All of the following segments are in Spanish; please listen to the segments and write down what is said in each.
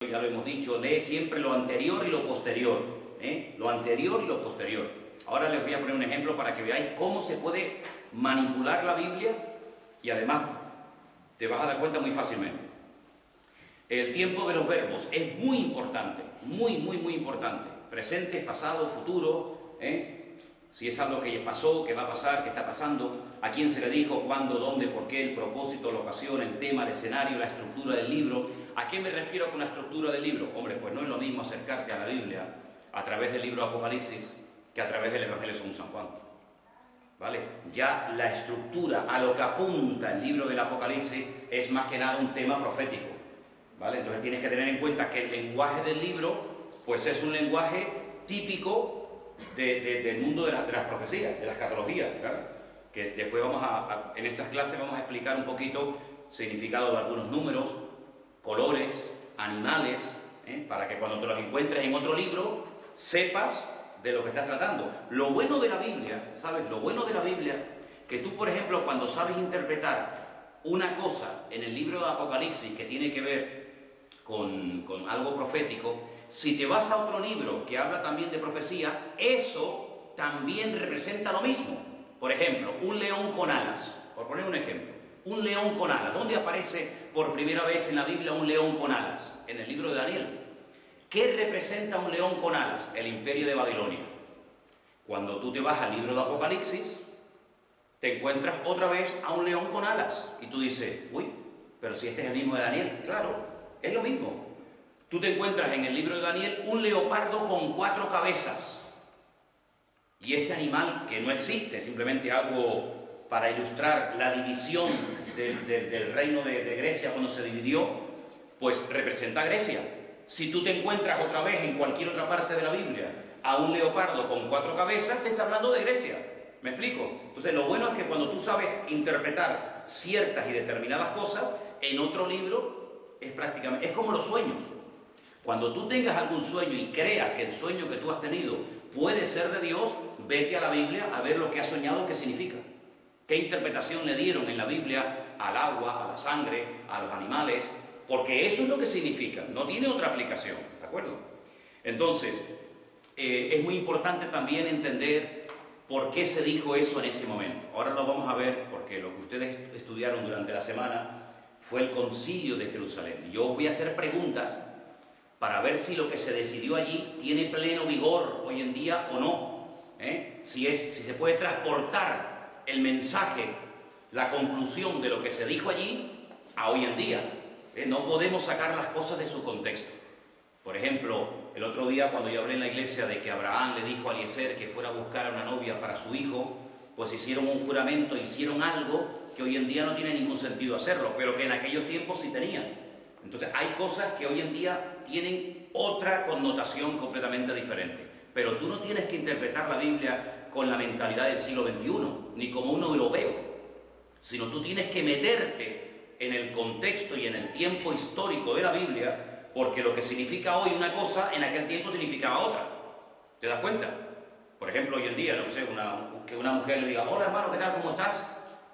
Ya lo hemos dicho, lee siempre lo anterior y lo posterior, lo anterior y lo posterior. Ahora les voy a poner un ejemplo para que veáis cómo se puede manipular la Biblia y además te vas a dar cuenta muy fácilmente. El tiempo de los verbos es muy importante, muy importante. Presente, pasado, futuro, si es algo que pasó, que va a pasar, que está pasando, a quién se le dijo, cuándo, dónde, por qué, el propósito, la ocasión, el tema, el escenario, la estructura del libro. ¿A qué me refiero con la estructura del libro? Hombre, pues no es lo mismo acercarte a la Biblia a través del libro de Apocalipsis que a través del Evangelio según San Juan. ¿Vale? Ya la estructura, a lo que apunta el libro del Apocalipsis, es más que nada un tema profético. ¿Vale? Entonces tienes que tener en cuenta que el lenguaje del libro, pues es un lenguaje típico del mundo de las profecías, de las escatologías, ¿verdad? Que después en estas clases vamos a explicar un poquito significado de algunos números, colores, animales, para que cuando te los encuentres en otro libro, sepas de lo que estás tratando. Lo bueno de la Biblia, ¿sabes? Lo bueno de la Biblia, que tú, por ejemplo, cuando sabes interpretar una cosa en el libro de Apocalipsis que tiene que ver con algo profético, si te vas a otro libro que habla también de profecía, eso también representa lo mismo. Por ejemplo, un león con alas, por poner un ejemplo, un león con alas. ¿Dónde aparece por primera vez en la Biblia un león con alas? En el libro de Daniel. ¿Qué representa un león con alas? El imperio de Babilonia. Cuando tú te vas al libro de Apocalipsis, te encuentras otra vez a un león con alas. Y tú dices, uy, pero si este es el mismo de Daniel. Claro, es lo mismo. Tú te encuentras en el libro de Daniel un leopardo con 4 cabezas. Y ese animal que no existe, simplemente algo para ilustrar la división del reino de Grecia cuando se dividió, pues representa a Grecia. Si tú te encuentras otra vez en cualquier otra parte de la Biblia a un leopardo con 4 cabezas, te está hablando de Grecia. ¿Me explico? Entonces, lo bueno es que cuando tú sabes interpretar ciertas y determinadas cosas, en otro libro es como los sueños. Cuando tú tengas algún sueño y creas que el sueño que tú has tenido puede ser de Dios, vete a la Biblia a ver lo que has soñado, qué significa. ¿Qué interpretación le dieron en la Biblia al agua, a la sangre, a los animales? Porque eso es lo que significa, no tiene otra aplicación, ¿de acuerdo? Entonces, es muy importante también entender por qué se dijo eso en ese momento. Ahora lo vamos a ver, porque lo que ustedes estudiaron durante la semana fue el Concilio de Jerusalén. Yo os voy a hacer preguntas para ver si lo que se decidió allí tiene pleno vigor hoy en día o no. Si se puede transportar el mensaje, la conclusión de lo que se dijo allí a hoy en día. No podemos sacar las cosas de su contexto. Por ejemplo, el otro día cuando yo hablé en la iglesia de que Abraham le dijo a Eliezer que fuera a buscar a una novia para su hijo, pues hicieron un juramento, hicieron algo que hoy en día no tiene ningún sentido hacerlo, pero que en aquellos tiempos sí tenían. Entonces hay cosas que hoy en día tienen otra connotación completamente diferente. Pero tú no tienes que interpretar la Biblia con la mentalidad del siglo XXI, ni como un europeo, sino tú tienes que meterte en el contexto y en el tiempo histórico de la Biblia, porque lo que significa hoy una cosa, en aquel tiempo significaba otra. ¿Te das cuenta? Por ejemplo, hoy en día, no sé, que una mujer le diga, hola hermano, ¿qué tal? ¿Cómo estás?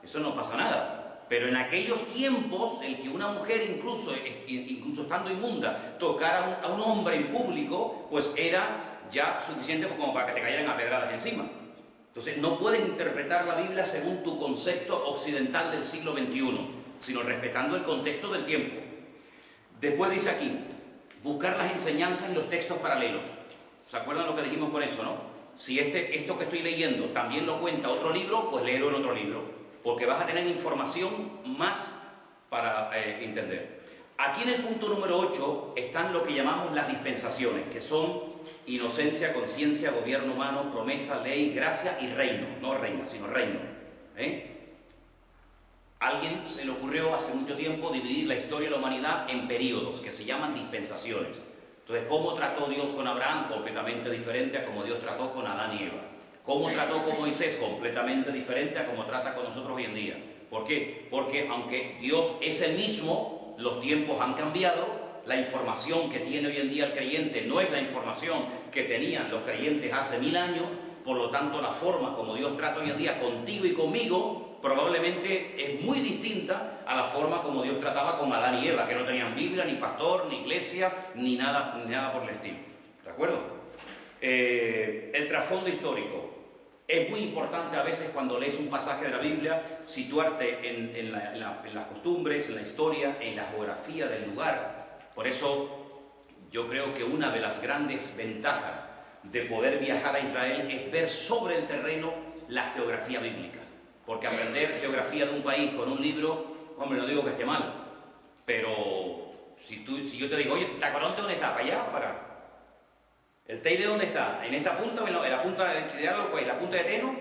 Eso no pasa nada. Pero en aquellos tiempos, el que una mujer, incluso estando inmunda, tocara a un hombre en público, pues era ya suficiente como para que te cayeran a pedradas encima. Entonces, no puedes interpretar la Biblia según tu concepto occidental del siglo XXI, sino respetando el contexto del tiempo. Después dice aquí, buscar las enseñanzas en los textos paralelos. ¿Se acuerdan lo que dijimos con eso, no? Si esto que estoy leyendo también lo cuenta otro libro, pues léelo en otro libro, porque vas a tener información más para entender. Aquí en el punto número 8 están lo que llamamos las dispensaciones, que son inocencia, conciencia, gobierno humano, promesa, ley, gracia y reino. No reina, sino reino. Alguien se le ocurrió hace mucho tiempo dividir la historia de la humanidad en periodos, que se llaman dispensaciones. Entonces, ¿cómo trató Dios con Abraham? Completamente diferente a cómo Dios trató con Adán y Eva. ¿Cómo trató con Moisés? Completamente diferente a cómo trata con nosotros hoy en día. ¿Por qué? Porque aunque Dios es el mismo, los tiempos han cambiado, la información que tiene hoy en día el creyente no es la información que tenían los creyentes hace 1000 años, por lo tanto la forma como Dios trata hoy en día contigo y conmigo probablemente es muy distinta a la forma como Dios trataba con Adán y Eva, que no tenían Biblia, ni pastor, ni iglesia, ni nada por el estilo. ¿De acuerdo? El trasfondo histórico. Es muy importante a veces cuando lees un pasaje de la Biblia situarte en las costumbres, en la historia, en la geografía del lugar. Por eso yo creo que una de las grandes ventajas de poder viajar a Israel es ver sobre el terreno la geografía bíblica. Porque aprender geografía de un país con un libro, hombre, no digo que esté mal, pero si yo te digo, oye, ¿Tacoronte dónde está? ¿Para allá o para acá? ¿El Teide dónde está? ¿En esta punta o en la punta de Arlo, en la punta de Teno?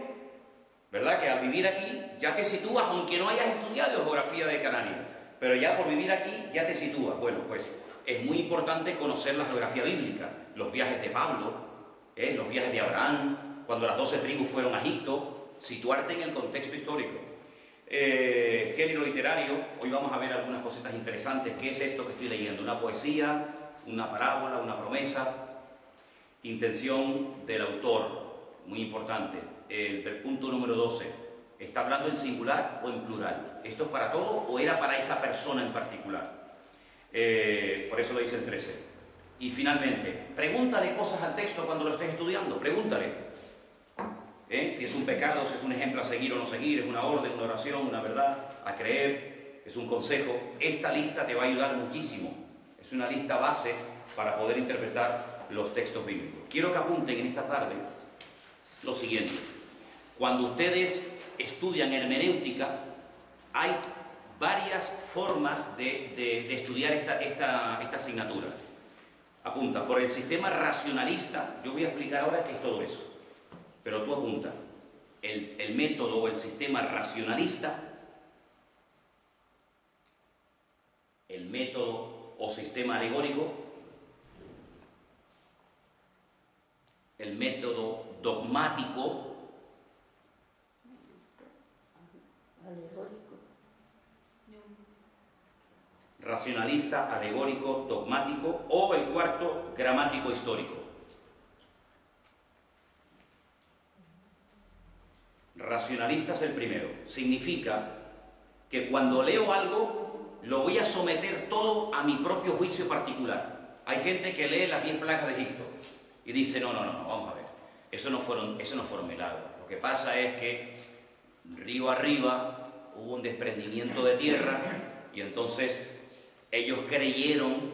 ¿Verdad? Que al vivir aquí ya te sitúas, aunque no hayas estudiado geografía de Canarias, pero ya por vivir aquí ya te sitúas. Bueno, pues es muy importante conocer la geografía bíblica, los viajes de Pablo, los viajes de Abraham, cuando las 12 tribus fueron a Egipto, situarte en el contexto histórico. Género literario, hoy vamos a ver algunas cositas interesantes. ¿Qué es esto que estoy leyendo? ¿Una poesía? ¿Una parábola? ¿Una promesa? Intención del autor, muy importante. El punto número 12, ¿está hablando en singular o en plural? ¿Esto es para todo o era para esa persona en particular? Por eso lo dice el 13. Y finalmente, pregúntale cosas al texto cuando lo estés estudiando, pregúntale. Si es un pecado, si es un ejemplo a seguir o no seguir, es una orden, una oración, una verdad, a creer, es un consejo. Esta lista te va a ayudar muchísimo. Es una lista base para poder interpretar los textos bíblicos. Quiero que apunten en esta tarde lo siguiente. Cuando ustedes estudian hermenéutica, hay varias formas de estudiar esta asignatura. Apunta, por el sistema racionalista, yo voy a explicar ahora qué es todo eso, pero tú apunta, el método o el sistema racionalista, el método o sistema alegórico, el método dogmático, racionalista, alegórico, dogmático, o el cuarto, gramático histórico. Racionalista es el primero. Significa que cuando leo algo, lo voy a someter todo a mi propio juicio particular. Hay gente que lee las 10 plagas de Egipto y dice, no, vamos a ver, eso no fueron milagros. Lo que pasa es que río arriba hubo un desprendimiento de tierra y entonces ellos creyeron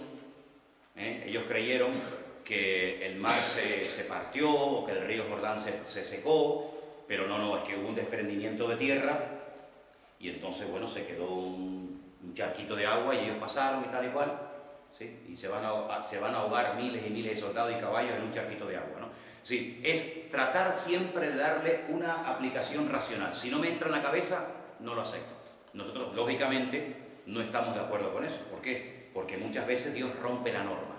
que el mar se partió o que el río Jordán se secó, pero no, es que hubo un desprendimiento de tierra y entonces, bueno, se quedó un charquito de agua y ellos pasaron y tal y cual. ¿Sí? Y se van a ahogar miles y miles de soldados y caballos en un charquito de agua, ¿no? Sí, es tratar siempre de darle una aplicación racional. Si no me entra en la cabeza, no lo acepto. Nosotros, lógicamente, no estamos de acuerdo con eso. ¿Por qué? Porque muchas veces Dios rompe la norma,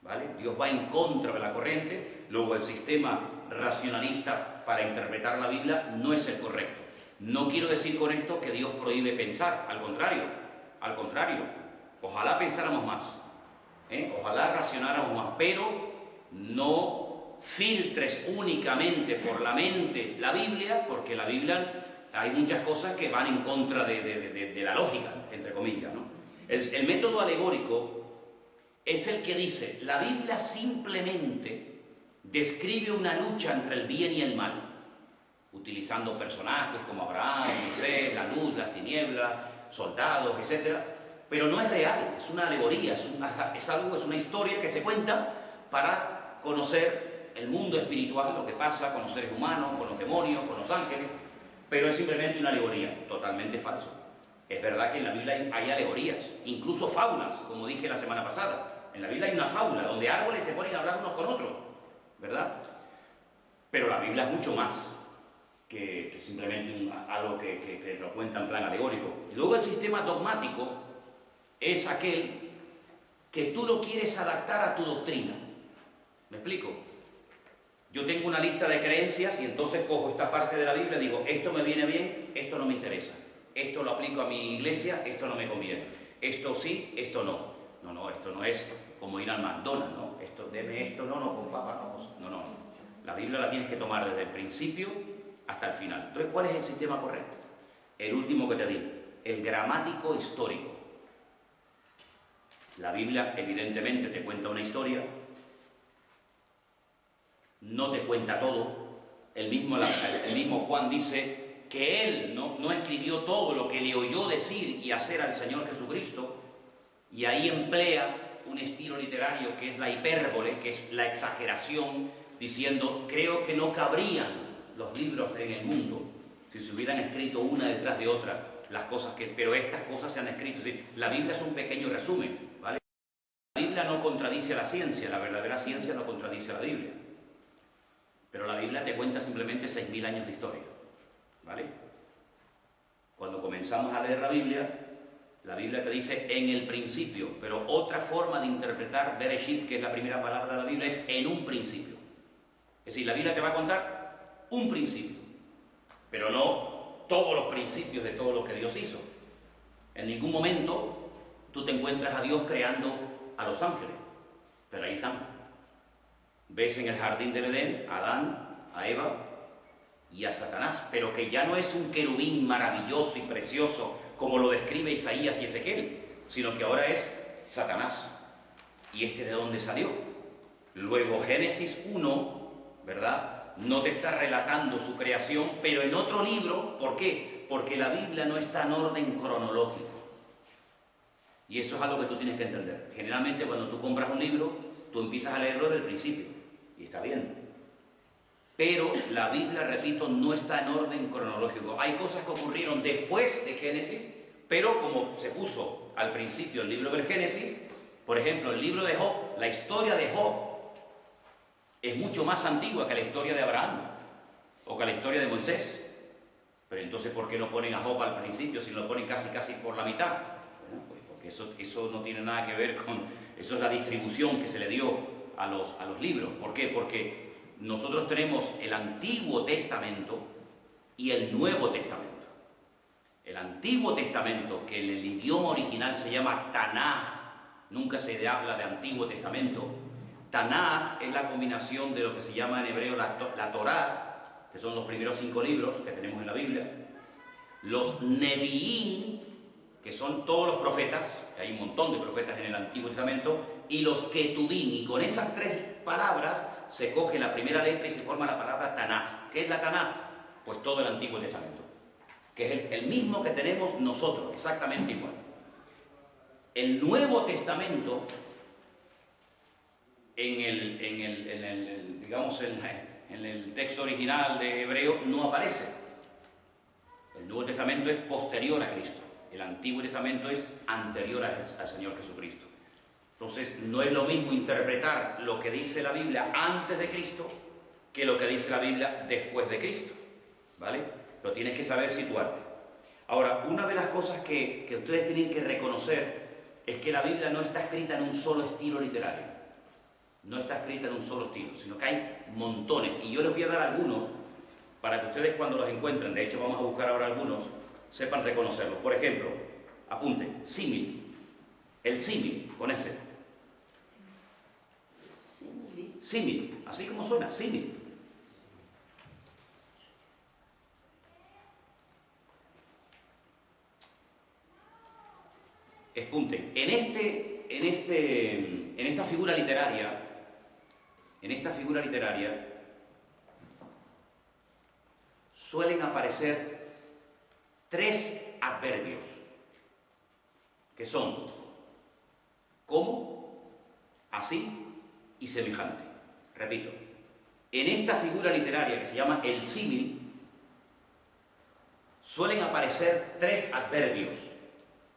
¿vale? Dios va en contra de la corriente, luego el sistema racionalista para interpretar la Biblia no es el correcto. No quiero decir con esto que Dios prohíbe pensar, al contrario, ojalá pensáramos más, ojalá racionáramos más, pero no filtres únicamente por la mente la Biblia, porque la Biblia hay muchas cosas que van en contra de la lógica, entre comillas, ¿no? El método alegórico es el que dice, la Biblia simplemente describe una lucha entre el bien y el mal, utilizando personajes como Abraham, Moisés, la luz, las tinieblas, soldados, etc. Pero no es real, es una alegoría, es una historia que se cuenta para conocer el mundo espiritual, lo que pasa con los seres humanos, con los demonios, con los ángeles, pero es simplemente una alegoría, totalmente falso. Es verdad que en la Biblia hay alegorías, incluso fábulas, como dije la semana pasada. En la Biblia hay una fábula donde árboles se ponen a hablar unos con otros, ¿verdad? Pero la Biblia es mucho más que simplemente algo que lo cuenta en plan alegórico. Luego el sistema dogmático es aquel que tú lo quieres adaptar a tu doctrina. ¿Me explico? Yo tengo una lista de creencias y entonces cojo esta parte de la Biblia y digo, esto me viene bien, esto no me interesa. Esto lo aplico a mi iglesia, esto no me conviene. Esto sí, esto no. No, esto no es como ir al McDonald's, ¿no? Deme esto, no, con papa, no. La Biblia la tienes que tomar desde el principio hasta el final. Entonces, ¿cuál es el sistema correcto? el último que te di, el gramático histórico. La Biblia evidentemente te cuenta una historia, no te cuenta todo. El mismo Juan dice que él no escribió todo lo que le oyó decir y hacer al Señor Jesucristo, y ahí emplea un estilo literario que es la hipérbole, que es la exageración, diciendo, creo que no cabrían los libros en el mundo si se hubieran escrito una detrás de otra las cosas pero estas cosas se han escrito. Es decir, la Biblia es un pequeño resumen, ¿vale? La Biblia no contradice a la ciencia, la verdadera ciencia no contradice a la Biblia. Pero la Biblia te cuenta simplemente 6.000 años de historia, ¿vale? Cuando comenzamos a leer la Biblia te dice en el principio, pero otra forma de interpretar Bereshit, que es la primera palabra de la Biblia, es en un principio. Es decir, la Biblia te va a contar un principio, pero no todos los principios de todo lo que Dios hizo. En ningún momento tú te encuentras a Dios creando a los ángeles, pero ahí están. Ves en el jardín del Edén a Adán, a Eva y a Satanás, pero que ya no es un querubín maravilloso y precioso como lo describe Isaías y Ezequiel, sino que ahora es Satanás. ¿Y este de dónde salió? Luego Génesis 1, ¿verdad?, no te está relatando su creación, pero en otro libro. ¿Por qué? Porque la Biblia no está en orden cronológico. Y eso es algo que tú tienes que entender. Generalmente cuando tú compras un libro, tú empiezas a leerlo desde el principio, y está bien. Pero la Biblia, repito, no está en orden cronológico. Hay cosas que ocurrieron después de Génesis, pero como se puso al principio el libro del Génesis, por ejemplo, el libro de Job, la historia de Job, es mucho más antigua que la historia de Abraham o que la historia de Moisés. Pero entonces, ¿por qué no ponen a Job al principio si lo ponen casi por la mitad? Bueno, pues porque eso no tiene nada que ver con... Eso es la distribución que se le dio a los libros. ¿Por qué? Porque nosotros tenemos el Antiguo Testamento y el Nuevo Testamento. El Antiguo Testamento, que en el idioma original se llama Tanaj, nunca se habla de Antiguo Testamento. Tanaj es la combinación de lo que se llama en hebreo la Torá, que son los primeros 5 libros que tenemos en la Biblia, los Neviín, que son todos los profetas, que hay un montón de profetas en el Antiguo Testamento, y los Ketubín, y con esas 3 palabras se coge la primera letra y se forma la palabra Tanaj. ¿Qué es la Tanaj? Pues todo el Antiguo Testamento, que es el mismo que tenemos nosotros, exactamente igual. El Nuevo Testamento, en el texto original de hebreo, no aparece. El Nuevo Testamento es posterior a Cristo. El Antiguo Testamento es anterior al Señor Jesucristo. Entonces, no es lo mismo interpretar lo que dice la Biblia antes de Cristo que lo que dice la Biblia después de Cristo, ¿vale? Pero tienes que saber situarte. Ahora, una de las cosas que ustedes tienen que reconocer es que la Biblia no está escrita en un solo estilo literario. No está escrita en un solo estilo, sino que hay montones. Y yo les voy a dar algunos para que ustedes, cuando los encuentren, de hecho vamos a buscar ahora algunos, sepan reconocerlos. Por ejemplo, apunten, símil. El símil, con ese. Símil, así como suena, símil. Apunten, en esta figura literaria, suelen aparecer 3 adverbios, que son como, así y semejante. Repito, en esta figura literaria que se llama el símil, suelen aparecer 3 adverbios,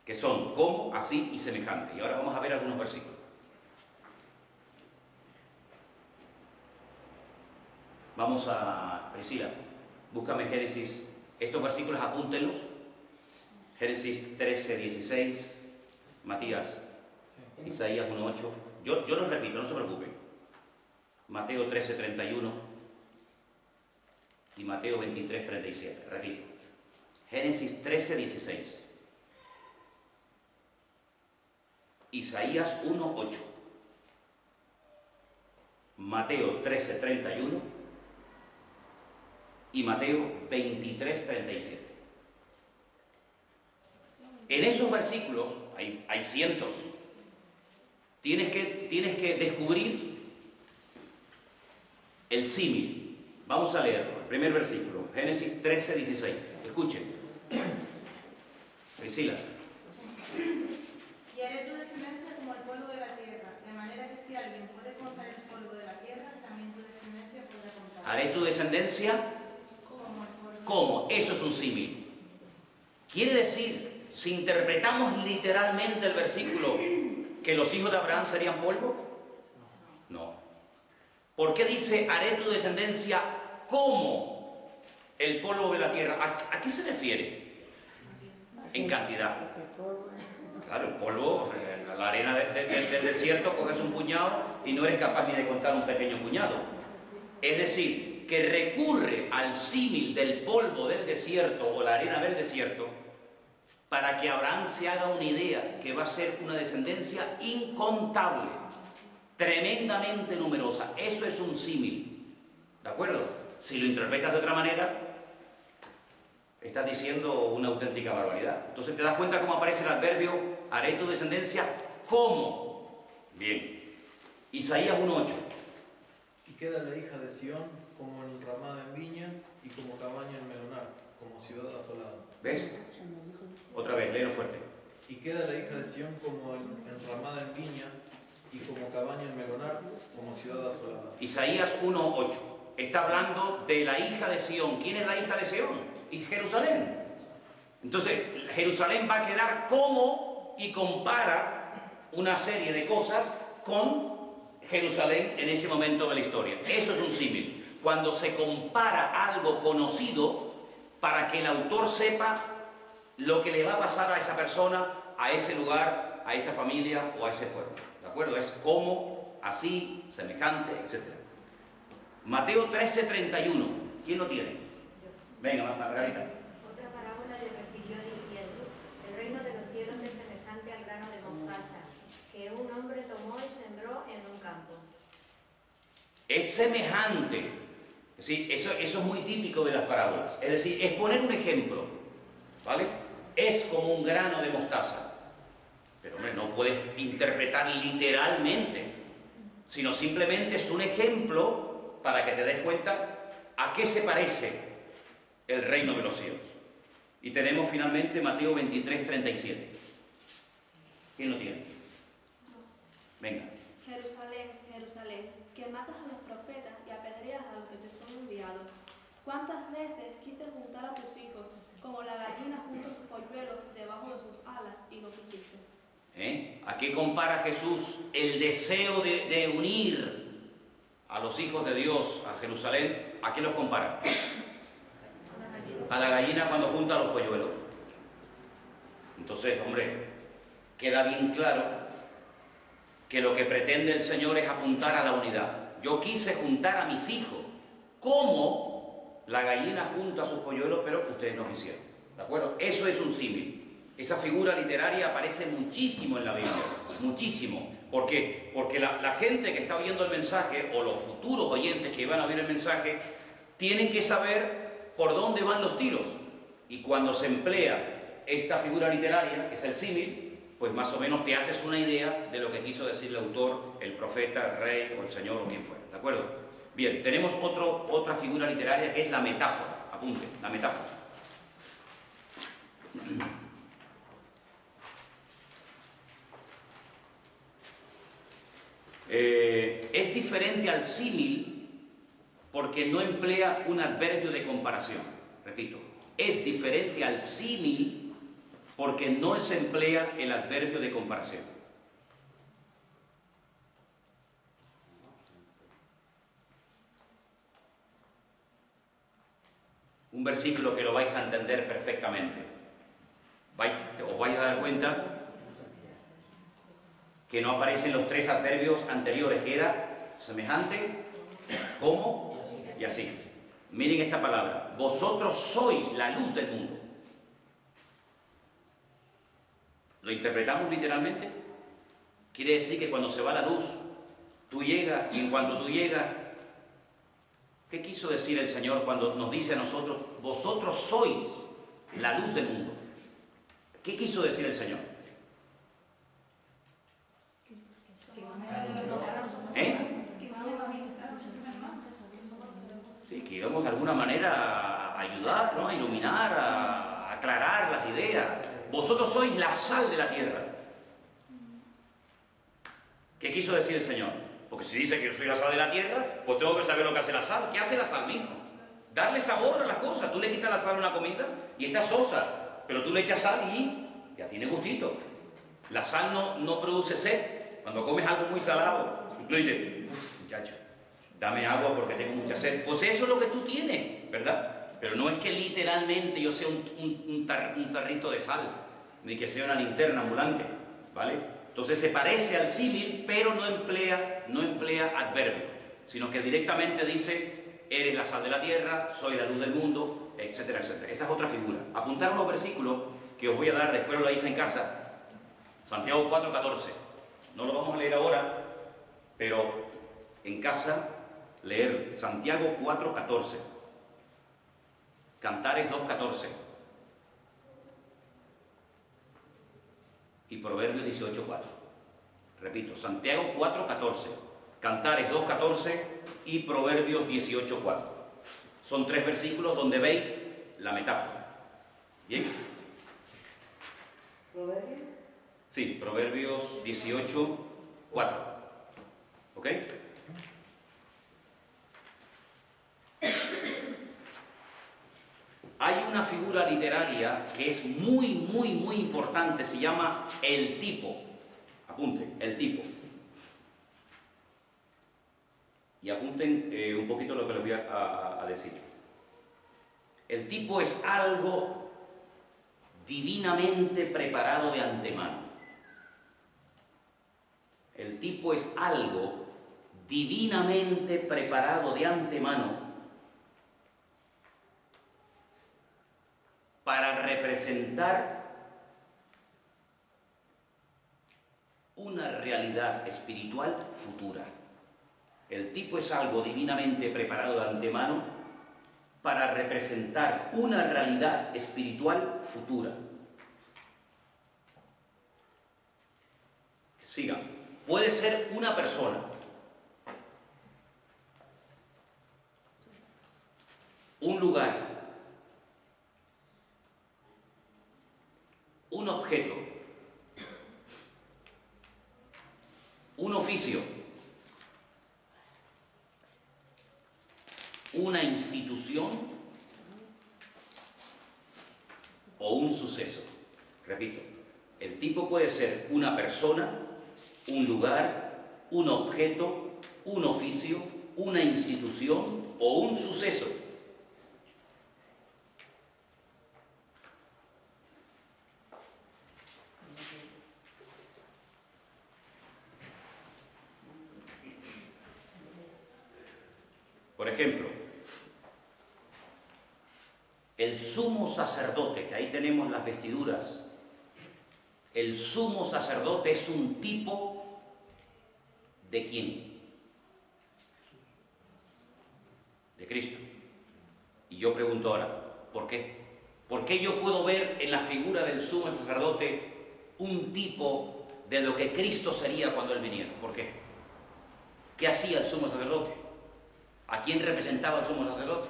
que son como, así y semejante. Y ahora vamos a ver algunos versículos. Vamos a... Priscila, búscame Génesis. Estos versículos apúntenlos. Génesis 13, 16. Matías, sí. Isaías 1, 8. Yo los repito, no se preocupen. Mateo 13, 31. Y Mateo 23, 37. Repito. Génesis 13, 16. Isaías 1, 8. Mateo 13, 31. Y Mateo 23, 37. En esos versículos, hay cientos, tienes que descubrir el símil. Vamos a leerlo, el primer versículo, Génesis 13, 16. Escuchen. Priscila. Y haré tu descendencia como el polvo de la tierra, de manera que si alguien puede contar el polvo de la tierra, también tu descendencia podrá contar. Haré tu descendencia como el polvo. ¿Cómo? Eso es un símil. Quiere decir, si interpretamos literalmente el versículo, que los hijos de Abraham serían polvo. No. ¿Por qué dice, haré tu descendencia como el polvo de la tierra? ¿A qué se refiere? En cantidad. Claro, el polvo, la arena del desierto, coges un puñado y no eres capaz ni de contar un pequeño puñado. Es decir, que recurre al símil del polvo del desierto o la arena del desierto para que Abraham se haga una idea que va a ser una descendencia incontable, tremendamente numerosa. Eso es un símil, ¿de acuerdo? Si lo interpretas de otra manera, estás diciendo una auténtica barbaridad. Entonces te das cuenta cómo aparece el adverbio, haré tu descendencia como. Bien. Isaías 1:8. Y queda la hija de Sión como enramada en viña y como cabaña en melonar, como ciudad asolada. ¿Ves? Otra vez, léelo fuerte. Y queda la hija de Sión como enramada en viña y como cabaña en melonar, como ciudad asolada. Isaías 1:8. Está hablando de la hija de Sión. ¿Quién es la hija de Sión? Y Jerusalén. Entonces, Jerusalén va a quedar como y compara una serie de cosas con Jerusalén en ese momento de la historia. Eso es un símil. Cuando se compara algo conocido para que el autor sepa lo que le va a pasar a esa persona, a ese lugar, a esa familia o a ese pueblo. ¿De acuerdo? Es como, así, semejante, etc. Mateo 13:31. ¿Quién lo tiene? Venga, Margarita. Otra parábola le refirió diciendo: el reino de los cielos es semejante al grano de mostaza, que un hombre tomó y sembró en un campo. Es semejante. Sí, eso es muy típico de las parábolas. Es decir, es poner un ejemplo, ¿vale? Es como un grano de mostaza. Pero, hombre, no puedes interpretar literalmente, sino simplemente es un ejemplo para que te des cuenta a qué se parece el reino de los cielos. Y tenemos finalmente Mateo 23:37. ¿Quién lo tiene? Venga. Jerusalén, Jerusalén, que matas a los profetas y apedreas a los que te son enviados. ¿Cuántas veces quise juntar a tus hijos, como la gallina junta sus polluelos debajo de sus alas, y no quisiste? ¿A qué compara Jesús el deseo de unir a los hijos de Dios a Jerusalén? ¿A qué los compara? A la gallina cuando junta los polluelos. Entonces, hombre, queda bien claro que lo que pretende el Señor es apuntar a la unidad. Yo quise juntar a mis hijos como la gallina junta a sus polluelos, pero ustedes no quisieron. ¿De acuerdo? Eso es un símil. Esa figura literaria aparece muchísimo en la Biblia, muchísimo. ¿Por qué? Porque la gente que está oyendo el mensaje, o los futuros oyentes que van a oír el mensaje, tienen que saber por dónde van los tiros. Y cuando se emplea esta figura literaria, que es el símil, pues más o menos te haces una idea de lo que quiso decir el autor, el profeta, el rey o el señor o quien fuera. ¿De acuerdo? Bien, tenemos otra figura literaria que es la metáfora. Apunte, la metáfora. Es diferente al símil porque no emplea un adverbio de comparación. Repito, es diferente al símil porque no se emplea el adverbio de comparación. Un versículo que lo vais a entender perfectamente. Os vais a dar cuenta que no aparecen los tres adverbios anteriores, que era semejante, como y así. Miren esta palabra: vosotros sois la luz del mundo. ¿Lo interpretamos literalmente? Quiere decir que cuando se va la luz, tú llegas, y en cuanto tú llegas, ¿qué quiso decir el Señor cuando nos dice a nosotros, vosotros sois la luz del mundo? ¿Qué quiso decir el Señor? ¿Eh? Sí, que íbamos de alguna manera a ayudar, ¿no? A iluminar, a aclarar las ideas. Vosotros sois la sal de la tierra. ¿Qué quiso decir el Señor? Porque si dice que yo soy la sal de la tierra, pues tengo que saber lo que hace la sal. ¿Qué hace la sal mismo? Darle sabor a las cosas. Tú le quitas la sal a una comida y está sosa, pero tú le echas sal y ya tiene gustito. La sal no produce sed. Cuando comes algo muy salado, no dices, uff, muchacho, dame agua porque tengo mucha sed. Pues eso es lo que tú tienes, ¿verdad? Pero no es que literalmente yo sea un tarrito de sal, ni que sea una linterna ambulante, ¿vale? Entonces se parece al símil, pero no emplea adverbio, sino que directamente dice, eres la sal de la tierra, soy la luz del mundo, etcétera, etcétera. Esa es otra figura. Apuntar unos versículos que os voy a dar, después lo leéis en casa. Santiago 4:14. No lo vamos a leer ahora, pero en casa leer Santiago 4:14. Cantares 2:14. Y Proverbios 18:4. Repito, Santiago 4:14, Cantares 2:14 y Proverbios 18:4. Son 3 versículos donde veis la metáfora. ¿Bien? ¿Proverbios? Sí, Proverbios 18:4. ¿Ok? Hay una figura literaria que es muy, muy, muy importante, se llama el tipo. Apunten, el tipo. Y apunten un poquito lo que les voy a decir. El tipo es algo divinamente preparado de antemano. El tipo es algo divinamente preparado de antemano para representar una realidad espiritual futura. El tipo es algo divinamente preparado de antemano para representar una realidad espiritual futura. Sigan. Puede ser una persona, un lugar, un objeto, un oficio, una institución o un suceso. Repito, el tipo puede ser una persona, un lugar, un objeto, un oficio, una institución o un suceso. Por ejemplo, el sumo sacerdote, que ahí tenemos las vestiduras, el sumo sacerdote es un tipo ¿de quién? De Cristo. Y yo pregunto ahora, ¿por qué? ¿Por qué yo puedo ver en la figura del sumo sacerdote un tipo de lo que Cristo sería cuando Él viniera? ¿Por qué? ¿Qué hacía el sumo sacerdote? ¿A quién representaba el sumo sacerdote?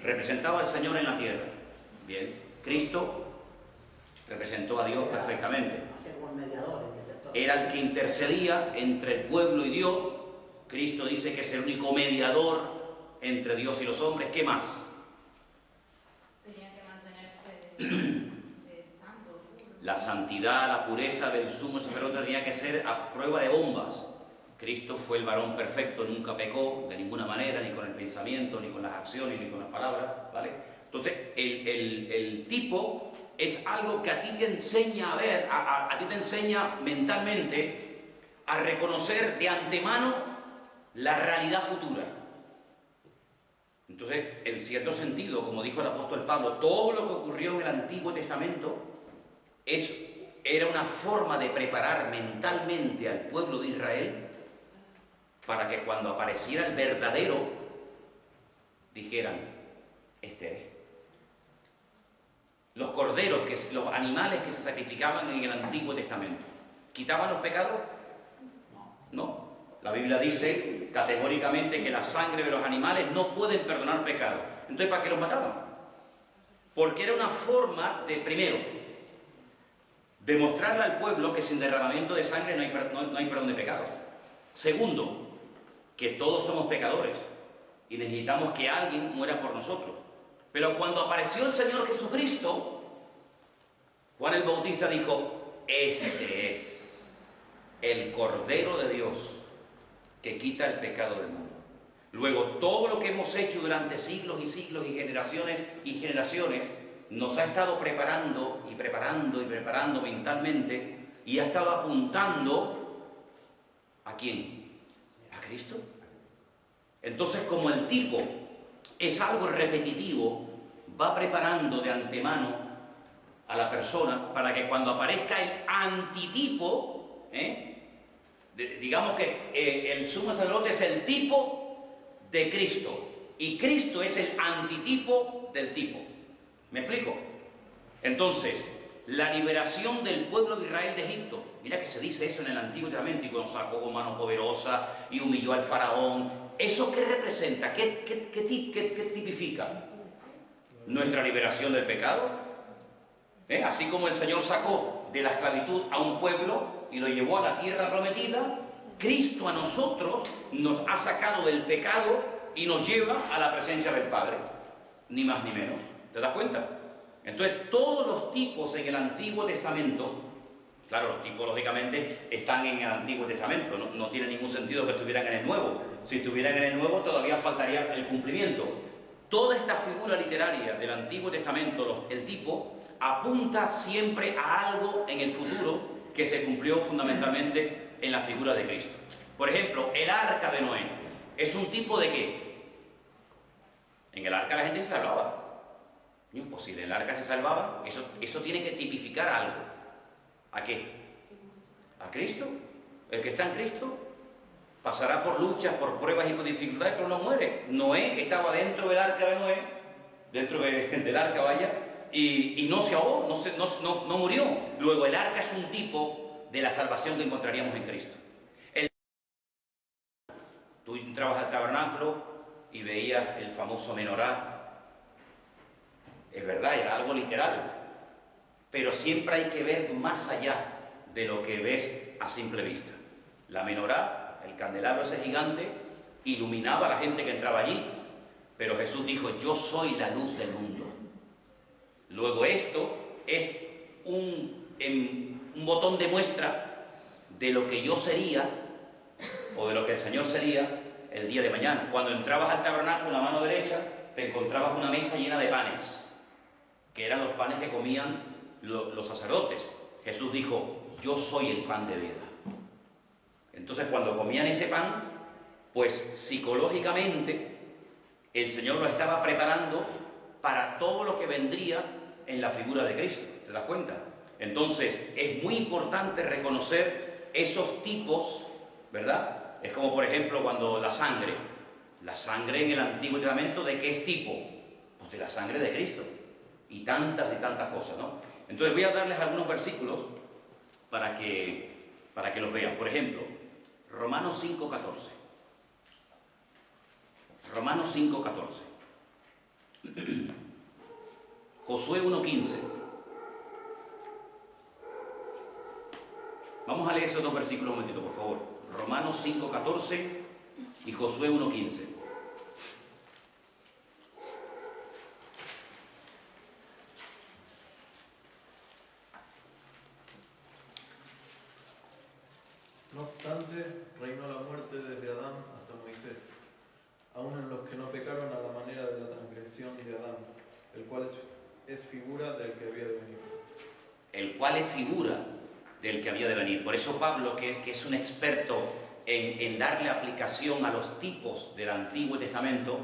Representaba al Señor en la tierra. Bien, Cristo representó a Dios perfectamente. Era el que intercedía entre el pueblo y Dios. Cristo dice que es el único mediador entre Dios y los hombres. ¿Qué más? Tenía que mantenerse santo. La santidad, la pureza del sumo sacerdote tenía que ser a prueba de bombas. Cristo fue el varón perfecto, nunca pecó de ninguna manera, ni con el pensamiento, ni con las acciones, ni con las palabras, ¿vale? Entonces, el tipo es algo que a ti te enseña a ver, a ti te enseña mentalmente a reconocer de antemano la realidad futura. Entonces, en cierto sentido, como dijo el apóstol Pablo, todo lo que ocurrió en el Antiguo Testamento era una forma de preparar mentalmente al pueblo de Israel para que cuando apareciera el verdadero, dijeran, este es. los corderos, los animales que se sacrificaban en el Antiguo Testamento, ¿quitaban los pecados? No. La Biblia dice categóricamente que la sangre de los animales no pueden perdonar pecados. Entonces, ¿para qué los mataban? Porque era una forma de, primero, demostrarle al pueblo que sin derramamiento de sangre no hay perdón de pecados. Segundo, que todos somos pecadores y necesitamos que alguien muera por nosotros. Pero cuando apareció el Señor Jesucristo, Juan el Bautista dijo: este es el Cordero de Dios que quita el pecado del mundo. Luego, todo lo que hemos hecho durante siglos y siglos y generaciones nos ha estado preparando y preparando y preparando mentalmente, y ha estado apuntando ¿a quién? ¿A Cristo? Entonces, como el tipo es algo repetitivo, va preparando de antemano a la persona para que cuando aparezca el antitipo, digamos que el sumo sacerdote es el tipo de Cristo y Cristo es el antitipo del tipo. ¿Me explico? Entonces, la liberación del pueblo de Israel de Egipto, mira que se dice eso en el Antiguo Testamento, y cuando sacó con mano poderosa y humilló al faraón. ¿Eso qué representa? ¿Qué tipifica? Nuestra liberación del pecado. Así como el Señor sacó de la esclavitud a un pueblo y lo llevó a la tierra prometida, Cristo a nosotros nos ha sacado del pecado y nos lleva a la presencia del Padre, ni más ni menos. ¿Te das cuenta? Entonces, todos los tipos en el Antiguo Testamento, claro, los tipos lógicamente están en el Antiguo Testamento, no tiene ningún sentido que estuvieran en el Nuevo. Si estuvieran en el Nuevo todavía faltaría el cumplimiento. Toda esta figura literaria del Antiguo Testamento, el tipo, apunta siempre a algo en el futuro que se cumplió fundamentalmente en la figura de Cristo. Por ejemplo, el arca de Noé es un tipo de ¿qué? En el arca la gente se salvaba. Imposible, en el arca se salvaba. Eso tiene que tipificar algo. ¿A qué? ¿A Cristo? El que está en Cristo pasará por luchas, por pruebas y por dificultades, pero no muere. Noé estaba dentro del arca de Noé, dentro del arca, vaya, y no se ahogó, no murió. Luego, el arca es un tipo de la salvación que encontraríamos en Cristo. Tú entrabas al tabernáculo y veías el famoso menorá. Es verdad, era algo literal, pero siempre hay que ver más allá de lo que ves a simple vista. La menorá, el candelabro ese gigante, iluminaba a la gente que entraba allí, pero Jesús dijo: yo soy la luz del mundo. Luego, esto es un botón de muestra de lo que yo sería, o de lo que el Señor sería el día de mañana. Cuando entrabas al tabernáculo, en la mano derecha, te encontrabas una mesa llena de panes, que eran los panes que comían los sacerdotes. Jesús dijo: yo soy el pan de vida. Entonces, cuando comían ese pan, pues psicológicamente el Señor lo estaba preparando para todo lo que vendría en la figura de Cristo. ¿Te das cuenta? Entonces, es muy importante reconocer esos tipos, ¿verdad? Es como, por ejemplo, cuando la sangre en el Antiguo Testamento, ¿de qué es tipo? Pues de la sangre de Cristo. Y tantas cosas, ¿no? Entonces voy a darles algunos versículos para que los vean. Por ejemplo, Romanos 5:14. Romanos 5:14. Josué 1:15. Vamos a leer esos dos versículos un momentito, por favor. Romanos 5:14 y Josué 1:15. No obstante, reinó la muerte desde Adán hasta Moisés, aun en los que no pecaron a la manera de la transgresión de Adán, el cual es figura del que había de venir. El cual es figura del que había de venir. Por eso Pablo, que es un experto en darle aplicación a los tipos del Antiguo Testamento,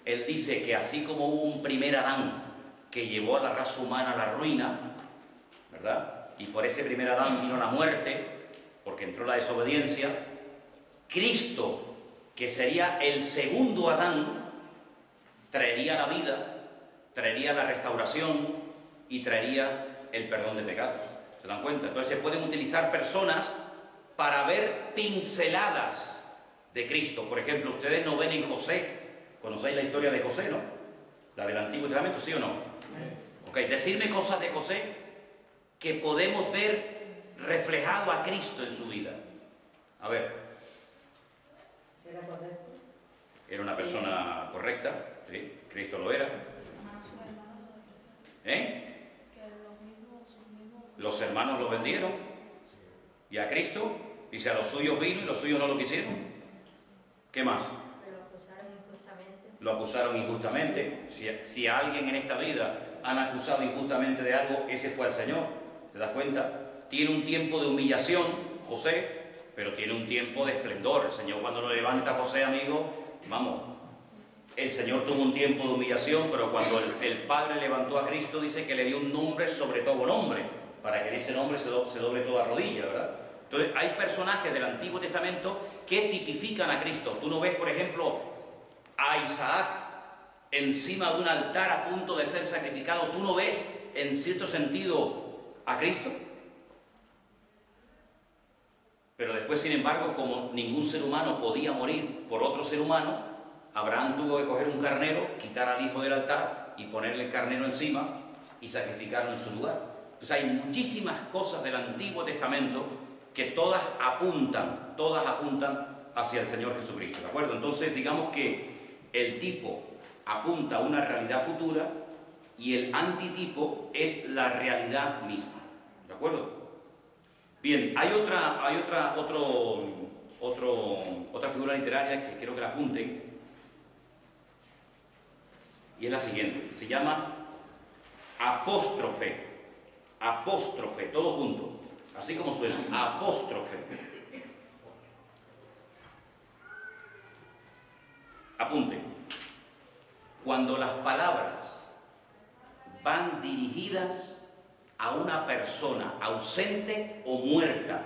él dice que así como hubo un primer Adán que llevó a la raza humana a la ruina, ¿verdad? Y por ese primer Adán vino la muerte, porque entró la desobediencia. Cristo, que sería el segundo Adán, traería la vida, traería la restauración, y traería el perdón de pecados. ¿Se dan cuenta? Entonces se pueden utilizar personas para ver pinceladas de Cristo. Por ejemplo, ustedes no ven en José. ¿Conocéis la historia de José, no? La del Antiguo Testamento, ¿sí o no? Ok, decirme cosas de José que podemos ver reflejado a Cristo en su vida. A ver. ¿Era correcto? Era una persona correcta, sí, Cristo lo era. ¿Eh? Los hermanos lo vendieron. Y a Cristo, dice, a los suyos vino y los suyos no lo quisieron. ¿Qué más? Lo acusaron injustamente. Lo acusaron injustamente. Si a alguien en esta vida han acusado injustamente de algo, ese fue al Señor. ¿Te das cuenta? Tiene un tiempo de humillación, José, pero tiene un tiempo de esplendor. El Señor cuando lo levanta a José, amigo, vamos, el Señor tuvo un tiempo de humillación, pero cuando el Padre levantó a Cristo, dice que le dio un nombre sobre todo nombre, para que en ese nombre se doble toda rodilla, ¿verdad? Entonces, hay personajes del Antiguo Testamento que tipifican a Cristo. Tú no ves, por ejemplo, a Isaac encima de un altar a punto de ser sacrificado. ¿Tú no ves, en cierto sentido, a Cristo? Pero después, sin embargo, como ningún ser humano podía morir por otro ser humano, Abraham tuvo que coger un carnero, quitar al hijo del altar y ponerle el carnero encima y sacrificarlo en su lugar. Entonces hay muchísimas cosas del Antiguo Testamento que todas apuntan hacia el Señor Jesucristo, ¿de acuerdo? Entonces digamos que el tipo apunta a una realidad futura y el antitipo es la realidad misma, ¿de acuerdo? Bien, hay otra figura literaria que quiero que la apunten, y es la siguiente, se llama apóstrofe, todo junto, así como suena, apóstrofe. Apunten, cuando las palabras van dirigidas a una persona ausente o muerta.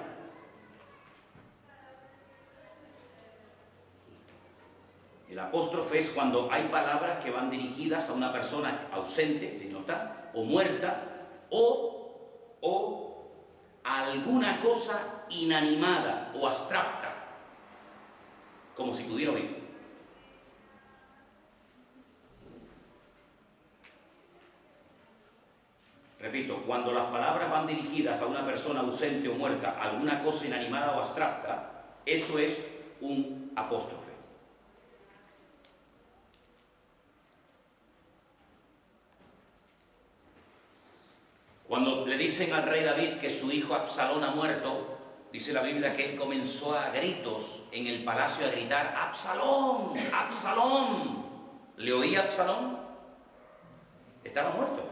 El apóstrofe es cuando hay palabras que van dirigidas a una persona ausente, si no está, o muerta, o a alguna cosa inanimada o abstracta, como si pudiera oír. Repito, cuando las palabras van dirigidas a una persona ausente o muerta, a alguna cosa inanimada o abstracta, eso es un apóstrofe. Cuando le dicen al rey David que su hijo Absalón ha muerto, dice la Biblia que él comenzó a gritos en el palacio a gritar, ¡Absalón! ¡Absalón! ¿Le oía Absalón? Estaba muerto.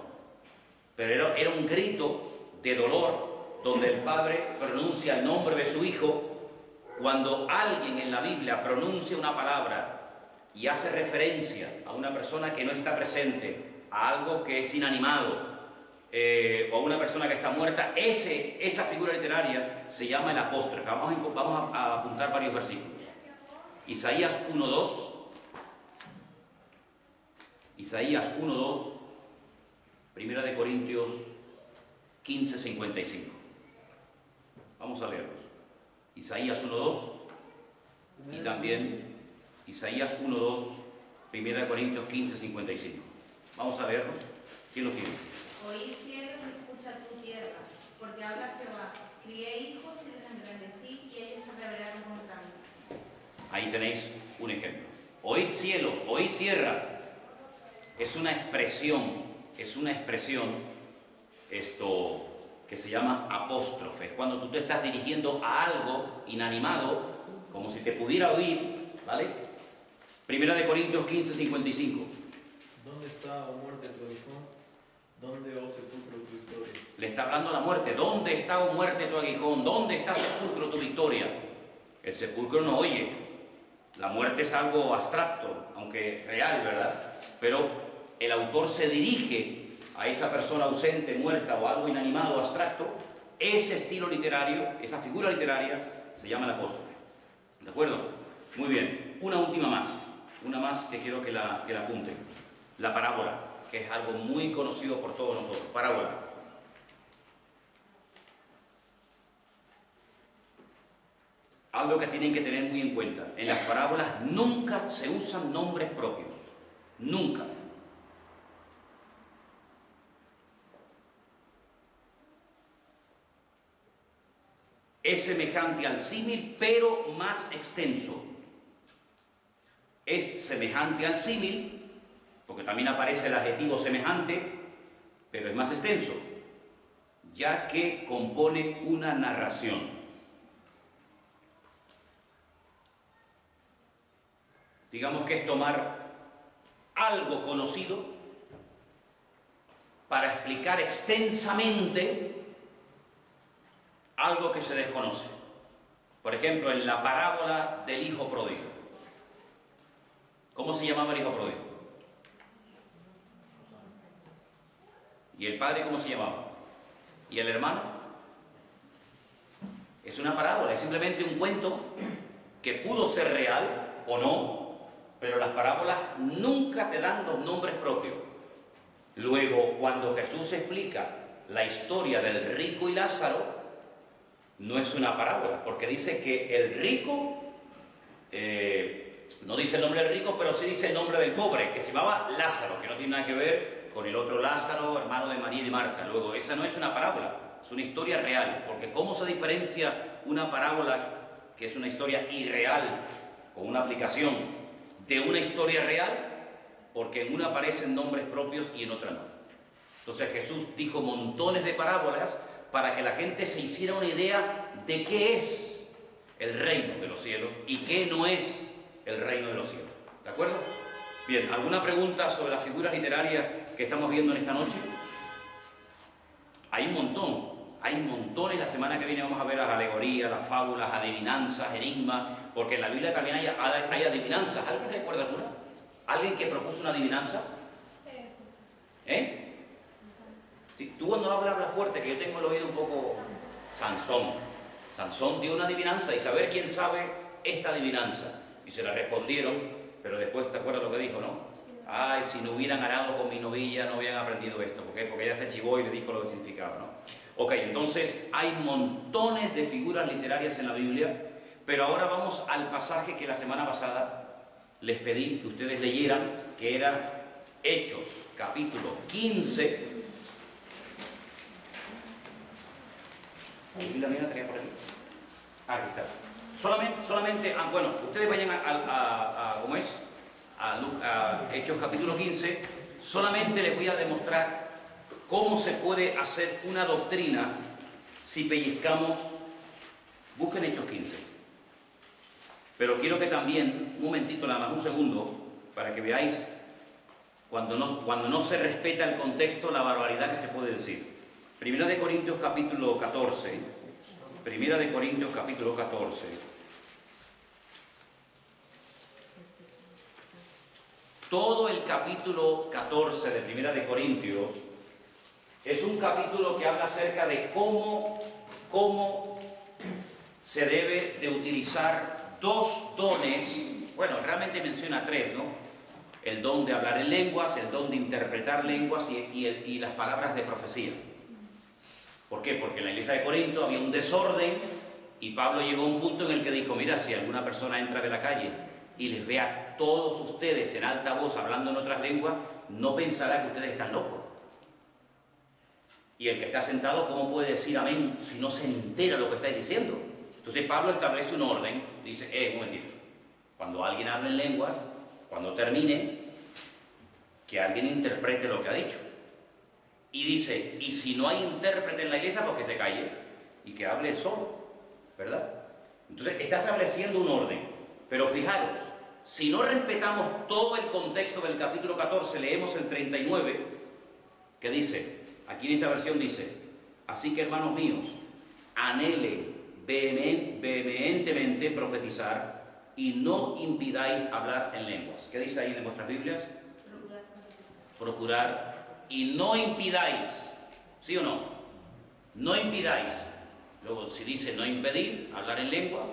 Pero era un grito de dolor donde el padre pronuncia el nombre de su hijo. Cuando alguien en la Biblia pronuncia una palabra y hace referencia a una persona que no está presente, a algo que es inanimado, o a una persona que está muerta, esa figura literaria se llama el apóstrofe. Vamos a apuntar varios versículos. Isaías 1:2. Isaías 1:2. Primera de Corintios 15:55. Vamos a leerlos. Isaías 1:2 y también Isaías 1:2, Primera de Corintios 15:55. Vamos a leerlos. ¿Quién lo tiene? Oí cielos y escucha tu tierra, porque habla Jehová. Crié hijos y los engrandecí, y ellos se rebelaron contra mí. Ahí tenéis un ejemplo. Oíd cielos, oíd tierra. Es una expresión esto que se llama apóstrofe. Es cuando tú te estás dirigiendo a algo inanimado, como si te pudiera oír, ¿vale? Primera de Corintios 15:55. ¿Dónde está, oh muerte, tu aguijón? ¿Dónde, oh sepulcro, tu victoria? Le está hablando a la muerte. ¿Dónde está, oh muerte, tu aguijón? ¿Dónde está, sepulcro, tu victoria? El sepulcro no oye. La muerte es algo abstracto, aunque real, ¿verdad? Pero el autor se dirige a esa persona ausente, muerta o algo inanimado o abstracto. Ese estilo literario, esa figura literaria, se llama el apóstrofe. ¿De acuerdo? Muy bien. Una última más. Una más que quiero que la apunten. La parábola. que es algo muy conocido por todos nosotros. Parábola. Algo que tienen que tener muy en cuenta. En las parábolas nunca se usan nombres propios. Nunca. Es semejante al símil, pero más extenso. Es semejante al símil, porque también aparece el adjetivo semejante, pero es más extenso, ya que compone una narración. Digamos que es tomar algo conocido para explicar extensamente algo que se desconoce. Por ejemplo, en la parábola del hijo pródigo. ¿Cómo se llamaba el hijo pródigo? ¿Y el padre cómo se llamaba? ¿Y el hermano? Es una parábola, es simplemente un cuento que pudo ser real o no, pero las parábolas nunca te dan los nombres propios. Luego, cuando Jesús explica la historia del rico y Lázaro, no es una parábola, porque dice que el rico, no dice el nombre del rico, pero sí dice el nombre del pobre, que se llamaba Lázaro, que no tiene nada que ver con el otro Lázaro, hermano de María y de Marta. Luego, esa no es una parábola, es una historia real, porque ¿cómo se diferencia una parábola, que es una historia irreal, con una aplicación, de una historia real? Porque en una aparecen nombres propios y en otra no. Entonces Jesús dijo montones de parábolas para que la gente se hiciera una idea de qué es el reino de los cielos y qué no es el reino de los cielos. ¿De acuerdo? Bien, ¿alguna pregunta sobre las figuras literarias que estamos viendo en esta noche? Hay un montón, hay montones. La semana que viene vamos a ver las alegorías, las fábulas, adivinanzas, enigmas, porque en la Biblia también hay adivinanzas. ¿Alguien recuerda alguna? ¿Alguien que propuso una adivinanza? ¿Eh? Sí, tú cuando hablas fuerte, que yo tengo el oído un poco... Sansón dio una adivinanza, y saber quién sabe esta adivinanza. Y se la respondieron, pero después te acuerdas lo que dijo, ¿no? Ay, si no hubieran arado con mi novilla no hubieran aprendido esto. ¿Por qué? Porque ella se chivó y le dijo lo que significaba, ¿no? Ok, entonces hay montones de figuras literarias en la Biblia, pero ahora vamos al pasaje que la semana pasada les pedí que ustedes leyeran, que era Hechos, capítulo 15. ¿La Biblia mía la tenía por ahí? Aquí está. Solamente bueno, ustedes vayan ¿cómo es? A Hechos capítulo 15. Solamente les voy a demostrar cómo se puede hacer una doctrina si pellizcamos. Busquen Hechos 15. Pero quiero que también, un momentito, nada más un segundo, para que veáis cuando no se respeta el contexto, la barbaridad que se puede decir. Primera de Corintios capítulo 14. Primera de Corintios capítulo 14. Todo el capítulo 14 de Primera de Corintios es un capítulo que habla acerca de cómo se debe de utilizar dos dones. Bueno, realmente menciona tres, ¿no? El don de hablar en lenguas, el don de interpretar lenguas y las palabras de profecía. ¿Por qué? Porque en la iglesia de Corinto había un desorden y Pablo llegó a un punto en el que dijo, mira, si alguna persona entra de la calle y les ve a todos ustedes en alta voz hablando en otras lenguas, no pensará que ustedes están locos. Y el que está sentado, ¿cómo puede decir amén si no se entera lo que estáis diciendo? Entonces Pablo establece un orden, dice, un momentito, cuando alguien habla en lenguas, cuando termine, que alguien interprete lo que ha dicho. Y dice, y si no hay intérprete en la iglesia, pues que se calle y que hable solo, ¿verdad? Entonces está estableciendo un orden. Pero fijaros, si no respetamos todo el contexto del capítulo 14, leemos el 39, que dice, aquí en esta versión dice, así que hermanos míos, anhelen vehementemente profetizar y no impidáis hablar en lenguas. ¿Qué dice ahí en vuestras Biblias? Procurar. Y no impidáis, ¿sí o no? No impidáis. Luego, si dice no impedir hablar en lengua,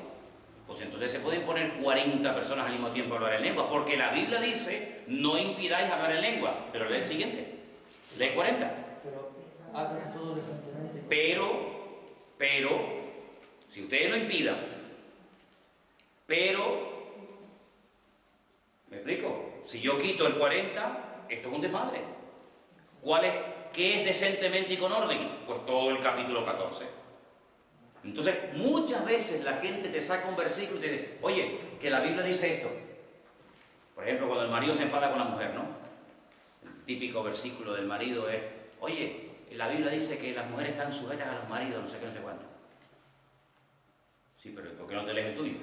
pues entonces se pueden poner 40 personas al mismo tiempo a hablar en lengua, porque la Biblia dice no impidáis hablar en lengua. Pero lee el siguiente. Lee 40. Pero hágase todo decentemente. Pero, si ustedes lo impidan, ¿me explico? Si yo quito el 40, esto es un desmadre. ¿Qué es decentemente y con orden? Pues todo el capítulo 14. Entonces, muchas veces la gente te saca un versículo y te dice, oye, que la Biblia dice esto. Por ejemplo, cuando el marido se enfada con la mujer, ¿no? El típico versículo del marido es, oye, la Biblia dice que las mujeres están sujetas a los maridos, no sé qué, no sé cuánto. Sí, pero ¿por qué no te lees el tuyo?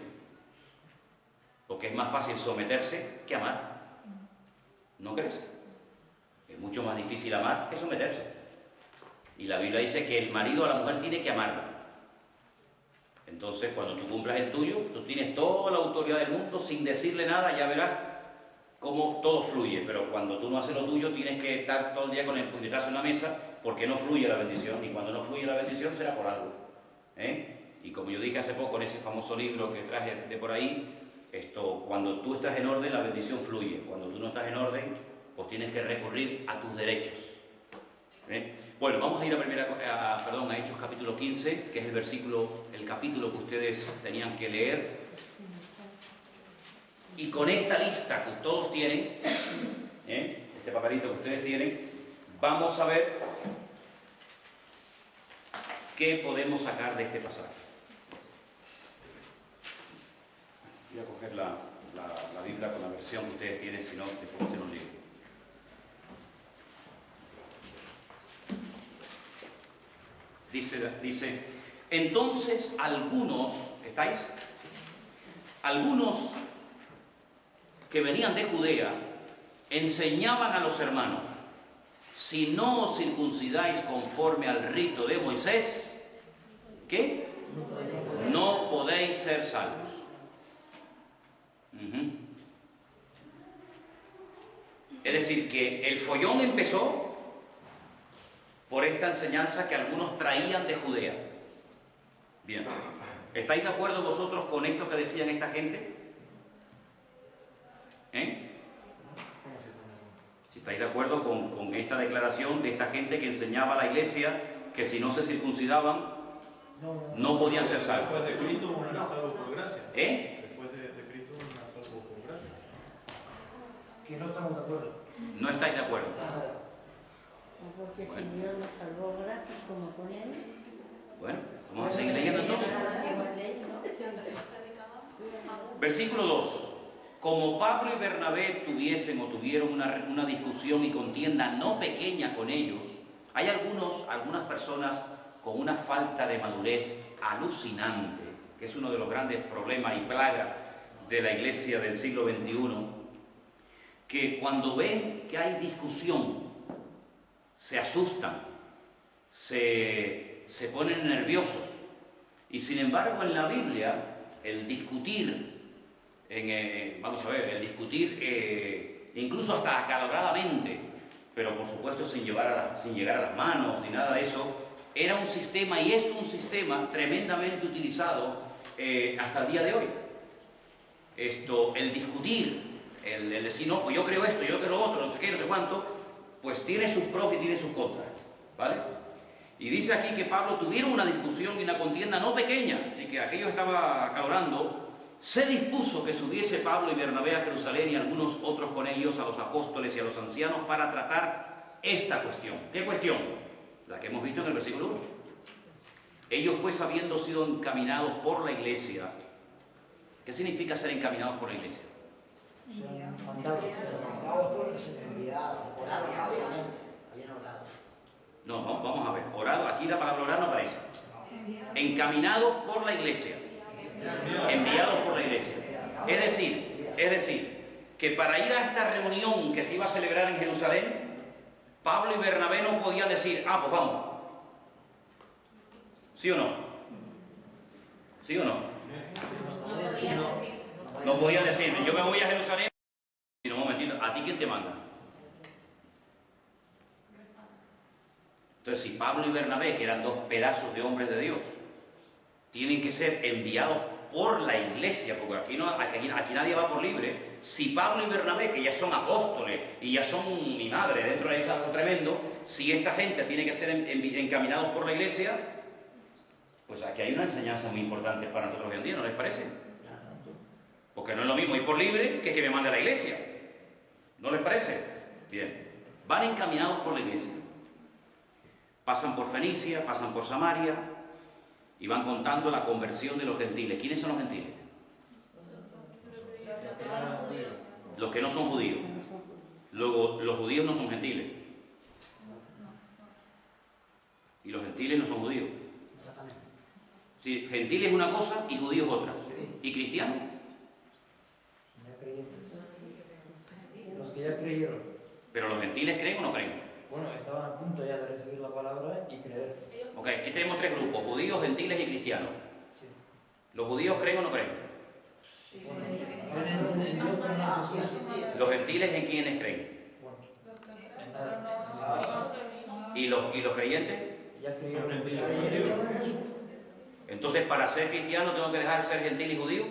Porque es más fácil someterse que amar. ¿No crees? Es mucho más difícil amar que someterse. Y la Biblia dice que el marido a la mujer tiene que amarla. Entonces, cuando tú cumplas el tuyo, tú tienes toda la autoridad del mundo sin decirle nada, ya verás cómo todo fluye. Pero cuando tú no haces lo tuyo, tienes que estar todo el día con el puñetazo en la mesa porque no fluye la bendición. Y cuando no fluye la bendición será por algo. Y como yo dije hace poco en ese famoso libro que traje de por ahí, cuando tú estás en orden, la bendición fluye. Cuando tú no estás en orden, pues tienes que recurrir a tus derechos. Bueno, vamos a ir a Hechos capítulo 15, que es el capítulo que ustedes tenían que leer. Y con esta lista que todos tienen, este papelito que ustedes tienen, vamos a ver qué podemos sacar de este pasaje. Voy a coger la Biblia con la versión que ustedes tienen, si no, después se los leo. Dice, entonces algunos, ¿estáis? Algunos que venían de Judea enseñaban a los hermanos, si no os circuncidáis conforme al rito de Moisés, ¿qué? No podéis ser salvos. Es decir, que el follón empezó por esta enseñanza que algunos traían de Judea. Bien, ¿estáis de acuerdo vosotros con esto que decían esta gente? Si estáis de acuerdo con esta declaración de esta gente que enseñaba a la iglesia que si no se circuncidaban no podían ser salvos. Después de Cristo uno era salvo por gracia. Después de Cristo uno era salvo por gracia. Que no estamos de acuerdo. No estáis de acuerdo. Porque si Dios nos salvó gratis, como con él. Bueno, vamos a seguir leyendo entonces. Versículo 2. Como Pablo y Bernabé tuvieron una discusión y contienda no pequeña con ellos, hay algunas personas con una falta de madurez alucinante, que es uno de los grandes problemas y plagas de la iglesia del siglo XXI, que cuando ven que hay discusión, se asustan, se ponen nerviosos. Y sin embargo en la Biblia, el discutir, incluso hasta acaloradamente, pero por supuesto sin llegar a las manos ni nada de eso, era un sistema y es un sistema tremendamente utilizado hasta el día de hoy. El discutir, el decir, no, pues yo creo esto, yo creo lo otro, no sé qué, no sé cuánto, pues tiene sus pros y tiene sus contras, ¿vale? Y dice aquí que Pablo tuvieron una discusión y una contienda no pequeña, así que aquello estaba acalorando. Se dispuso que subiese Pablo y Bernabé a Jerusalén y algunos otros con ellos a los apóstoles y a los ancianos para tratar esta cuestión. ¿Qué cuestión? La que hemos visto en el versículo 1. Ellos pues habiendo sido encaminados por la iglesia. ¿Qué significa ser encaminados por la iglesia? No, vamos a ver. Orado, aquí la palabra orar no aparece. Encaminados por la iglesia. Enviados por la iglesia. Es decir, que para ir a esta reunión que se iba a celebrar en Jerusalén, Pablo y Bernabé no podían decir, pues vamos. ¿Sí o no? ¿Sí o no? No podían decir, yo me voy a Jerusalén. Sino un momentito, ¿a ti quién te manda? Entonces, si Pablo y Bernabé, que eran dos pedazos de hombres de Dios, tienen que ser enviados por la iglesia, porque aquí nadie va por libre. Si Pablo y Bernabé, que ya son apóstoles y ya son mi madre dentro de algo tremendo, si esta gente tiene que ser encaminados por la iglesia, pues aquí hay una enseñanza muy importante para nosotros hoy en día, ¿no les parece? Porque no es lo mismo ir por libre que me mande a la iglesia. ¿No les parece? Bien. Van encaminados por la iglesia. Pasan por Fenicia, pasan por Samaria y van contando la conversión de los gentiles. ¿Quiénes son los gentiles? Los que no son judíos. Luego, los judíos no son gentiles. Y los gentiles no son judíos. Sí, gentil es una cosa y judío es otra. ¿Y cristiano? Los que ya creyeron. ¿Pero los gentiles creen o no creen? Bueno, estaban a punto ya de recibir la palabra y creer. Ok, aquí tenemos tres grupos, judíos, gentiles y cristianos. Sí. ¿Los judíos creen o no creen? Creen en Dios, pero no en Jesús. ¿Los gentiles en quiénes creen? Bueno, en nada. ¿Y los creyentes? Ya creyeron en Dios. Entonces, para ser cristiano, ¿tengo que dejar de ser gentil y judío?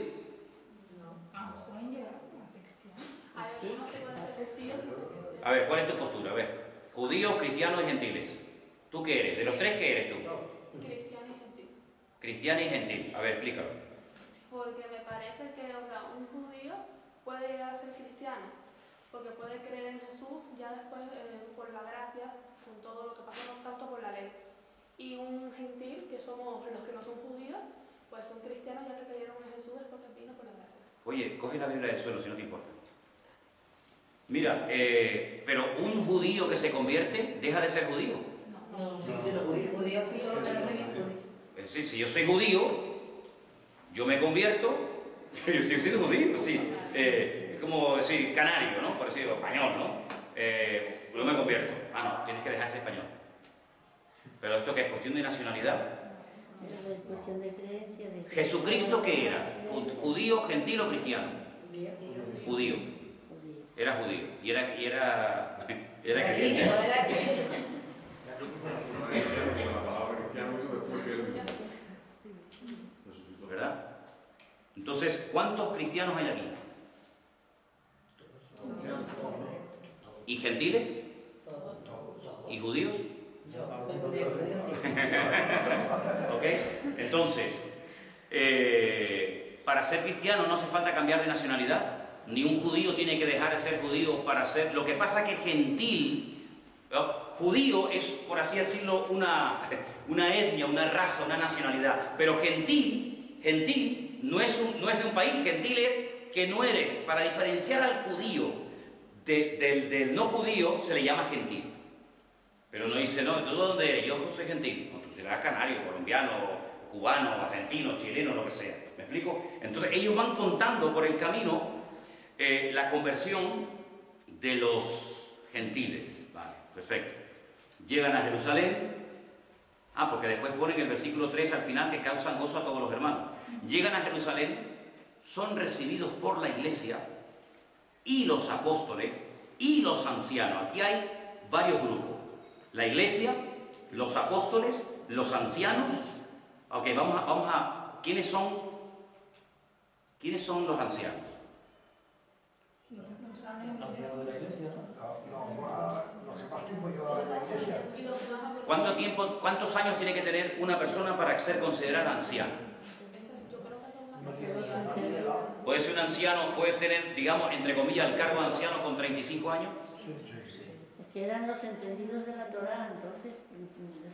A ver, ¿cuál es tu postura? A ver, judíos, cristianos y gentiles. ¿Tú qué eres? ¿De los tres qué eres tú? Cristiano y gentil. Cristiana y gentil. A ver, explícalo. Porque me parece que, o sea, un judío puede llegar a ser cristiano, porque puede creer en Jesús ya después por la gracia, con todo lo que pasa, no tanto por la ley. Y un gentil, que somos los que no son judíos, pues son cristianos ya que creyeron en Jesús después que vino por la gracia. Oye, coge la Biblia del suelo si no te importa. Mira, pero un judío que se convierte deja de ser judío. Sí, si yo soy judío, yo me convierto, yo sigo siendo judío, sí. Es como decir canario, ¿no? Por decir español, ¿no? Yo me convierto. Ah, no, tienes que dejar de ser español. Pero esto que es cuestión de nacionalidad. Es cuestión de creencia. ¿Jesucristo qué era? ¿Judío, gentil o cristiano? Judío. Era judío. Y era creyente. ¿Verdad? Entonces, ¿cuántos cristianos hay aquí? ¿Y gentiles? ¿Y judíos? ¿Ok? Entonces, para ser cristiano no hace falta cambiar de nacionalidad. Ni un judío tiene que dejar de ser judío para ser... Lo que pasa es que gentil, judío es, por así decirlo, una etnia, una raza, una nacionalidad. Pero gentil no es de un país, gentil es que no eres. Para diferenciar al judío del no judío se le llama gentil. Pero no dice, no, ¿tú dónde eres? Yo soy gentil. No, tú serás canario, colombiano, cubano, argentino, chileno, lo que sea. ¿Me explico? Entonces ellos van contando por el camino la conversión de los gentiles. Vale, perfecto. Llegan a Jerusalén. Porque después ponen el versículo 3 al final que causan gozo a todos los hermanos. Llegan a Jerusalén, son recibidos por la iglesia y los apóstoles y los ancianos. Aquí hay varios grupos. La iglesia, los apóstoles, los ancianos. Ok, vamos a ¿quiénes son los ancianos? Ancianos de la iglesia, ¿no? Los que más tiempo llevan en la iglesia. ¿Cuántos años tiene que tener una persona para ser considerada anciana? ¿Puede ser un anciano, puede tener, digamos, entre comillas, el cargo de anciano con 35 años? Que eran los entendidos de la Torá, entonces...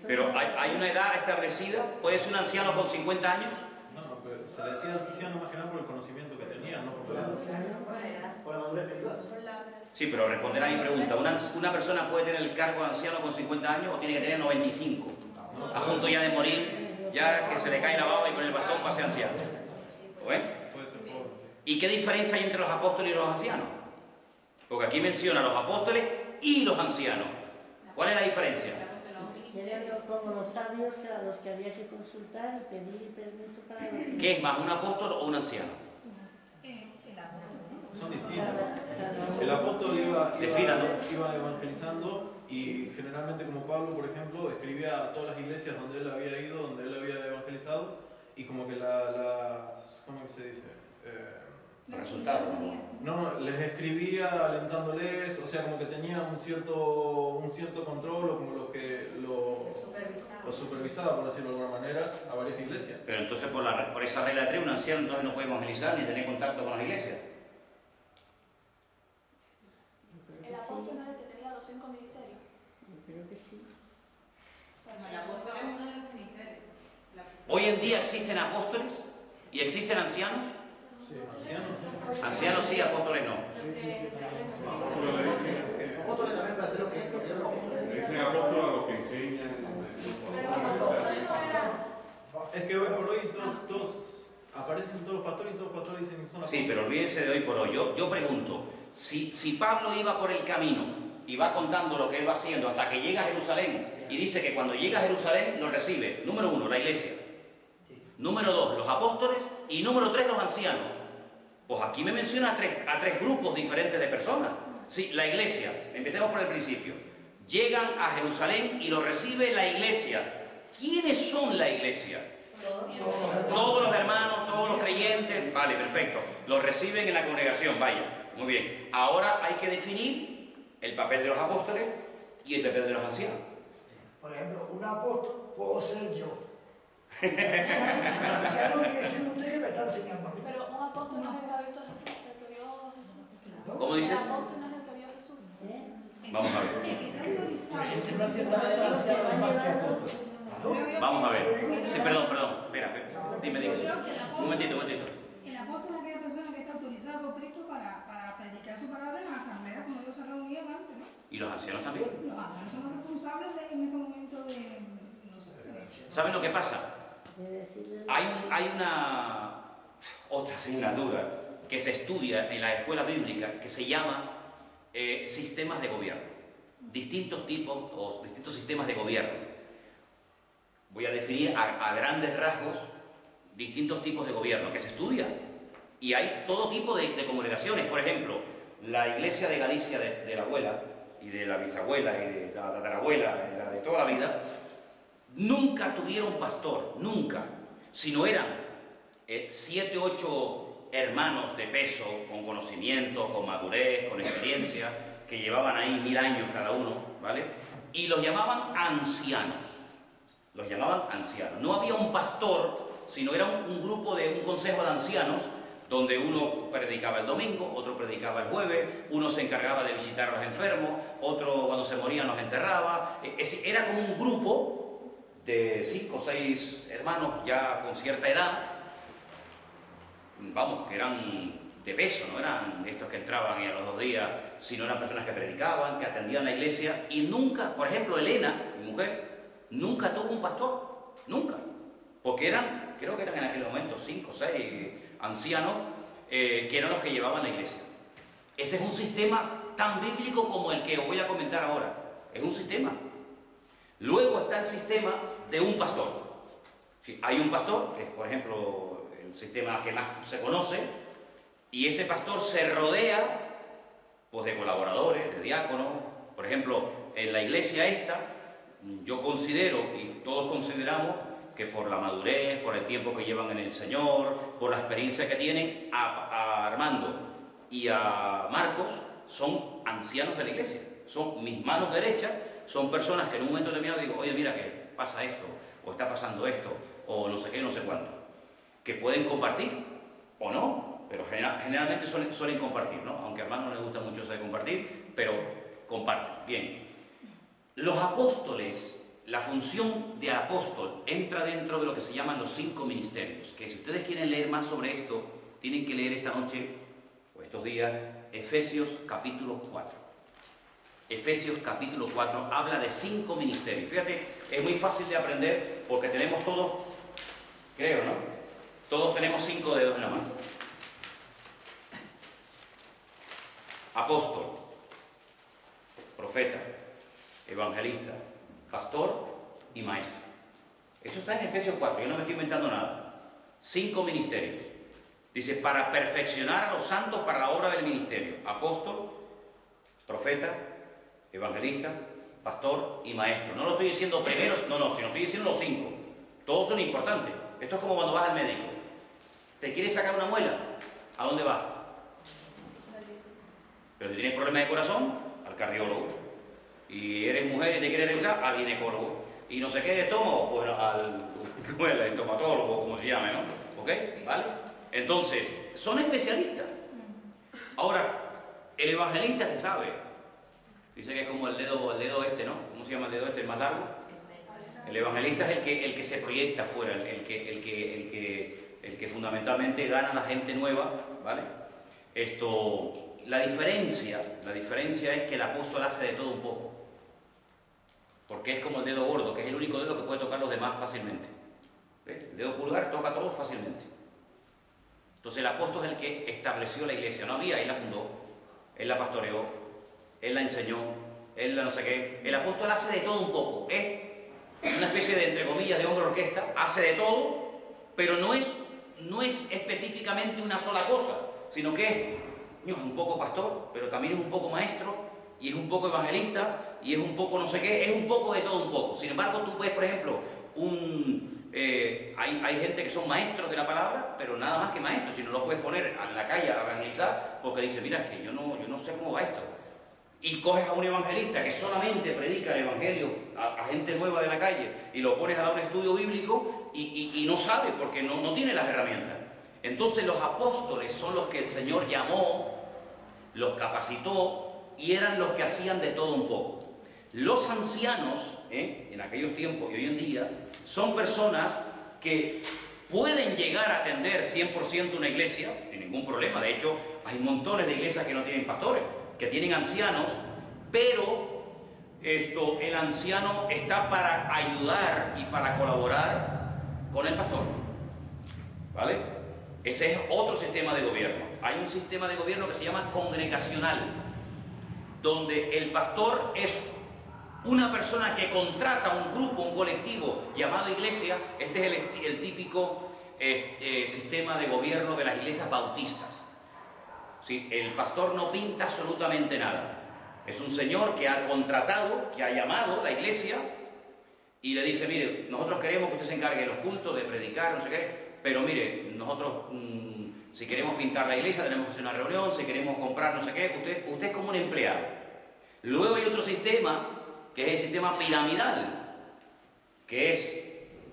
Pero ¿hay una edad establecida? ¿Puede ser un anciano con 50 años? No, pero se le decía anciano más que nada por el conocimiento que tenía, no por la Por la madurez espiritual. Sí, pero responder a mi pregunta. ¿Una persona puede tener el cargo de anciano con 50 años o tiene que tener 95? A punto ya de morir, ya que se le cae la baba y con el bastón pase anciano. ¿Bueno? Puede ser pobre. ¿Y qué diferencia hay entre los apóstoles y los ancianos? Porque aquí menciona a los apóstoles y los ancianos. ¿Cuál es la diferencia? Eran como los sabios a los que había que consultar y pedir permiso para... ¿Qué es más, un apóstol o un anciano? Son distintos. El apóstol iba Defínalo. evangelizando y generalmente, como Pablo, por ejemplo, escribía a todas las iglesias donde él había ido, donde él había evangelizado, y como que ¿cómo que se dice? Los resultados. No, les escribía alentándoles, o sea, como que tenía un cierto control, o como lo supervisaba, por decirlo de alguna manera, a varias iglesias. Pero entonces por esa regla de 3, un anciano entonces no puede evangelizar ni tener contacto con las iglesias. El apóstol no es el que tenía los 5 ministerios. Yo creo que sí. El apóstol es uno de los ministerios. Hoy en día existen apóstoles y existen ancianos. Sí, ancianos. Ancianos sí, apóstoles no. Apóstoles también va a ser lo que Le dicen apóstol a los que enseñan. Es que hoy por hoy todos aparecen todos los pastores y todos los pastores dicen que son apóstoles. Sí, pero olvídense de hoy por hoy. Yo pregunto, si Pablo iba por el camino y va contando lo que él va haciendo hasta que llega a Jerusalén y dice que cuando llega a Jerusalén lo recibe, número 1, la iglesia. Número 2, los apóstoles. Y número 3, los ancianos. Pues aquí me menciona a tres grupos diferentes de personas. Sí, la iglesia. Empecemos por el principio. Llegan a Jerusalén y lo recibe la iglesia. ¿Quiénes son la iglesia? Todos los hermanos, todos los creyentes. Vale, perfecto. Los reciben en la congregación, vaya. Muy bien. Ahora hay que definir el papel de los apóstoles y el papel de los ancianos. Por ejemplo, un apóstol puedo ser yo. Un anciano quiere decir usted que me está enseñando a mí. Pero un apóstol no es el que ha visto a Jesús, el que vio a Jesús. ¿Cómo dices? El apóstol no es el que vio a Jesús. Vamos a ver. Vamos a ver. Sí, perdón. Espera. Dime. Un momentito. El apóstol es aquella persona que está autorizada por Cristo para predicar su palabra en la asamblea, como ellos se reunían antes, ¿no? ¿Y los ancianos también? Los ancianos son los responsables en ese momento de... ¿Saben lo que pasa? Hay una otra asignatura que se estudia en la escuela bíblica que se llama sistemas de gobierno. Distintos tipos o distintos sistemas de gobierno. Voy a definir a grandes rasgos distintos tipos de gobierno que se estudian. Y hay todo tipo de congregaciones. Por ejemplo, la iglesia de Galicia de la abuela y de la bisabuela y de la tatarabuela, la de toda la vida, nunca tuvieron pastor, nunca, sino eran 7 u 8 hermanos de peso, con conocimiento, con madurez, con experiencia, que llevaban ahí 1000 años cada uno, ¿vale? Y los llamaban ancianos. No había un pastor, sino era un grupo un consejo de ancianos, donde uno predicaba el domingo, otro predicaba el jueves, uno se encargaba de visitar a los enfermos, otro cuando se morían los enterraba. Era como un grupo de 5 o 6 hermanos ya con cierta edad, vamos, que eran de peso, no eran estos que entraban y a los 2 días, sino eran personas que predicaban, que atendían la iglesia, y nunca, por ejemplo, Elena, mi mujer, nunca tuvo un pastor, nunca, porque creo que eran en aquel momento 5 o 6 ancianos, que eran los que llevaban la iglesia. Ese es un sistema tan bíblico como el que os voy a comentar ahora, es un sistema. Luego está el sistema de un pastor. Sí, hay un pastor, que es por ejemplo el sistema que más se conoce, y ese pastor se rodea pues, de colaboradores, de diáconos. Por ejemplo, en la iglesia esta, yo considero, y todos consideramos, que por la madurez, por el tiempo que llevan en el Señor, por la experiencia que tienen, a Armando y a Marcos son ancianos de la iglesia, son mis manos derechas, son personas que en un momento determinado digo, oye, mira que pasa esto, o está pasando esto, o no sé qué, no sé cuánto, que pueden compartir, o no, pero generalmente suelen compartir, ¿no? Aunque a Armando no le gusta mucho eso de compartir, pero comparten. Bien, los apóstoles, la función de apóstol entra dentro de lo que se llaman los 5 ministerios, que si ustedes quieren leer más sobre esto, tienen que leer esta noche, o estos días, Efesios capítulo 4. Efesios capítulo 4 habla de 5 ministerios. Fíjate, es muy fácil de aprender porque tenemos todos, creo, ¿no? Todos tenemos 5 dedos en la mano. Apóstol, profeta, evangelista, pastor y maestro. Eso está en Efesios 4, yo no me estoy inventando nada. 5 ministerios. Dice, para perfeccionar a los santos para la obra del ministerio. Apóstol, profeta, evangelista, pastor y maestro. No lo estoy diciendo primeros, no, sino estoy diciendo los 5. Todos son importantes, Esto es como cuando vas al médico. ¿Te quieres sacar una muela? ¿A dónde vas? Pero si tienes problemas de corazón, al cardiólogo. Y eres mujer y te quieres revisar, al ginecólogo. Y no sé qué de estómago, pues al estomatólogo, como se llame, ¿no? ¿Ok? ¿Vale? Entonces, son especialistas. Ahora, el evangelista se sabe. Dice que es como el dedo este, ¿no? ¿Cómo se llama el dedo este, el más largo? El evangelista es el que se proyecta afuera, el que fundamentalmente gana a la gente nueva, ¿vale? La diferencia es que el apóstol hace de todo un poco. Porque es como el dedo gordo, que es el único dedo que puede tocar los demás fácilmente. ¿Ves? El dedo pulgar toca a todos fácilmente. Entonces el apóstol es el que estableció la iglesia. No había, él la fundó, él la pastoreó, él la enseñó, él la no sé qué. El apóstol hace de todo un poco. Es una especie de, entre comillas, de hombre orquesta, hace de todo, pero no es específicamente una sola cosa, sino que es un poco pastor, pero también es un poco maestro, y es un poco evangelista, y es un poco no sé qué, es un poco de todo un poco. Sin embargo, tú ves, por ejemplo, hay gente que son maestros de la palabra, pero nada más que maestros, si no lo puedes poner en la calle a evangelizar, porque dice, mira, es que yo no sé cómo va esto. Y coges a un evangelista que solamente predica el evangelio a gente nueva de la calle y lo pones a dar un estudio bíblico y no sabe porque no tiene las herramientas. Entonces los apóstoles son los que el Señor llamó, los capacitó y eran los que hacían de todo un poco. Los ancianos, en aquellos tiempos y hoy en día, son personas que pueden llegar a atender 100% una iglesia sin ningún problema. De hecho, hay montones de iglesias que no tienen pastores, que tienen ancianos, pero el anciano está para ayudar y para colaborar con el pastor, ¿vale? Ese es otro sistema de gobierno. Hay un sistema de gobierno que se llama congregacional, donde el pastor es una persona que contrata un grupo, un colectivo llamado iglesia. Este es el típico sistema de gobierno de las iglesias bautistas. ¿Sí? El pastor no pinta absolutamente nada. Es un señor que ha contratado, que ha llamado a la iglesia y le dice, mire, nosotros queremos que usted se encargue de los cultos, de predicar, no sé qué, pero mire, nosotros si queremos pintar la iglesia tenemos que hacer una reunión, si queremos comprar no sé qué, usted es como un empleado. Luego hay otro sistema, que es el sistema piramidal, que es,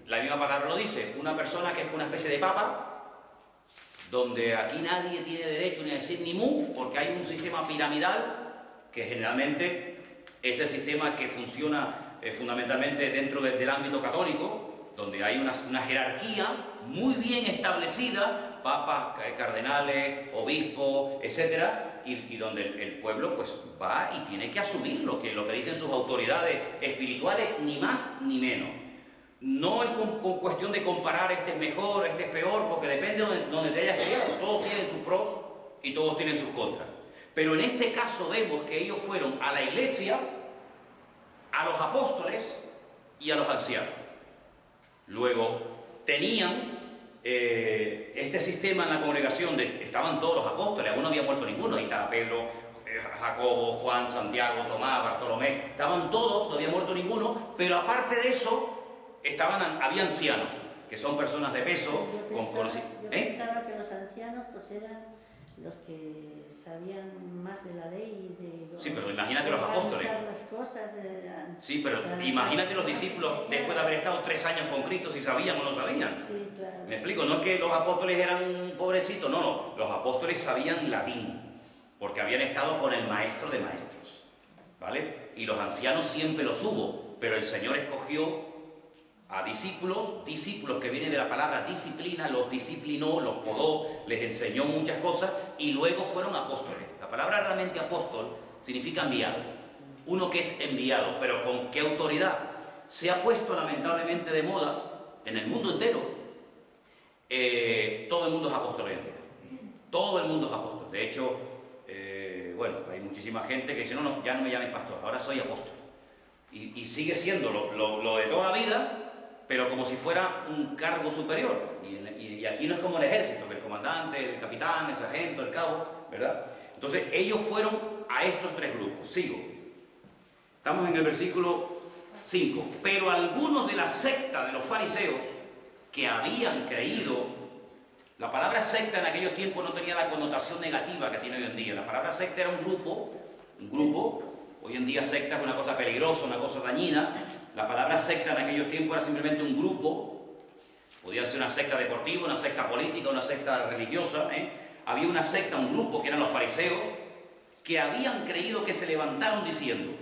la misma palabra lo dice, una persona que es una especie de papa, donde aquí nadie tiene derecho ni a decir ni mu, porque hay un sistema piramidal que generalmente es el sistema que funciona fundamentalmente dentro del ámbito católico, donde hay una jerarquía muy bien establecida, papas, cardenales, obispos, etcétera, y donde el pueblo pues va y tiene que asumir lo que dicen sus autoridades espirituales, ni más ni menos. No es con cuestión de comparar este es mejor, este es peor, porque depende de donde te hayas criado. Todos tienen sus pros y todos tienen sus contras. Pero en este caso vemos que ellos fueron a la iglesia, a los apóstoles y a los ancianos. Luego tenían este sistema en la congregación, estaban todos los apóstoles, aún no había muerto ninguno, ahí estaba Pedro, Jacobo, Juan, Santiago, Tomás, Bartolomé, estaban todos, no había muerto ninguno, pero aparte de eso, había ancianos, que son personas de peso. Yo pensaba que los ancianos pues eran los que sabían más de la ley y de... Sí, pero imagínate los apóstoles. Las cosas, sí, pero imagínate los discípulos después de haber estado 3 años con Cristo, si sabían o no sabían. Sí, claro. Me explico, no es que los apóstoles eran pobrecitos, no, los apóstoles sabían latín, porque habían estado con el maestro de maestros, ¿vale? Y los ancianos siempre los hubo, pero el Señor escogió a discípulos que vienen de la palabra disciplina, los disciplinó, los podó, les enseñó muchas cosas y luego fueron apóstoles. La palabra realmente apóstol significa enviado, uno que es enviado, pero ¿con qué autoridad? Se ha puesto lamentablemente de moda en el mundo entero. Todo el mundo es apóstol en día. Todo el mundo es apóstol. De hecho, bueno, hay muchísima gente que dice, no, ya no me llames pastor, ahora soy apóstol. Y sigue siendo lo de toda la vida, pero como si fuera un cargo superior. Y aquí no es como el ejército, que el comandante, el capitán, el sargento, el cabo, ¿verdad? Entonces ellos fueron a estos 3 grupos. Sigo. Estamos en el versículo 5. Pero algunos de la secta de los fariseos, que habían creído. La palabra secta en aquellos tiempos no tenía la connotación negativa que tiene hoy en día. La palabra secta era un grupo. Hoy en día secta es una cosa peligrosa, una cosa dañina. La palabra secta en aquellos tiempos era simplemente un grupo. Podía ser una secta deportiva, una secta política, una secta religiosa. Había una secta, un grupo, que eran los fariseos, que habían creído, que se levantaron diciendo: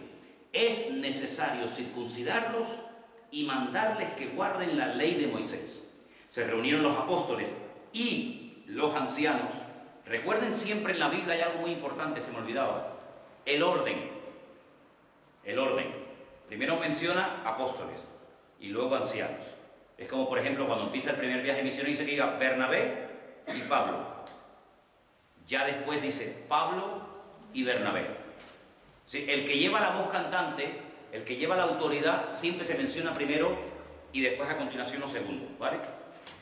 es necesario circuncidarlos y mandarles que guarden la ley de Moisés. Se reunieron los apóstoles y los ancianos. Recuerden, siempre en la Biblia hay algo muy importante, se me olvidaba: el orden. Primero menciona apóstoles y luego ancianos. Es como, por ejemplo, cuando empieza el primer viaje misionero, dice que iba Bernabé y Pablo. Ya después dice Pablo y Bernabé. Sí, el que lleva la voz cantante, el que lleva la autoridad, siempre se menciona primero y después a continuación los segundos, ¿vale?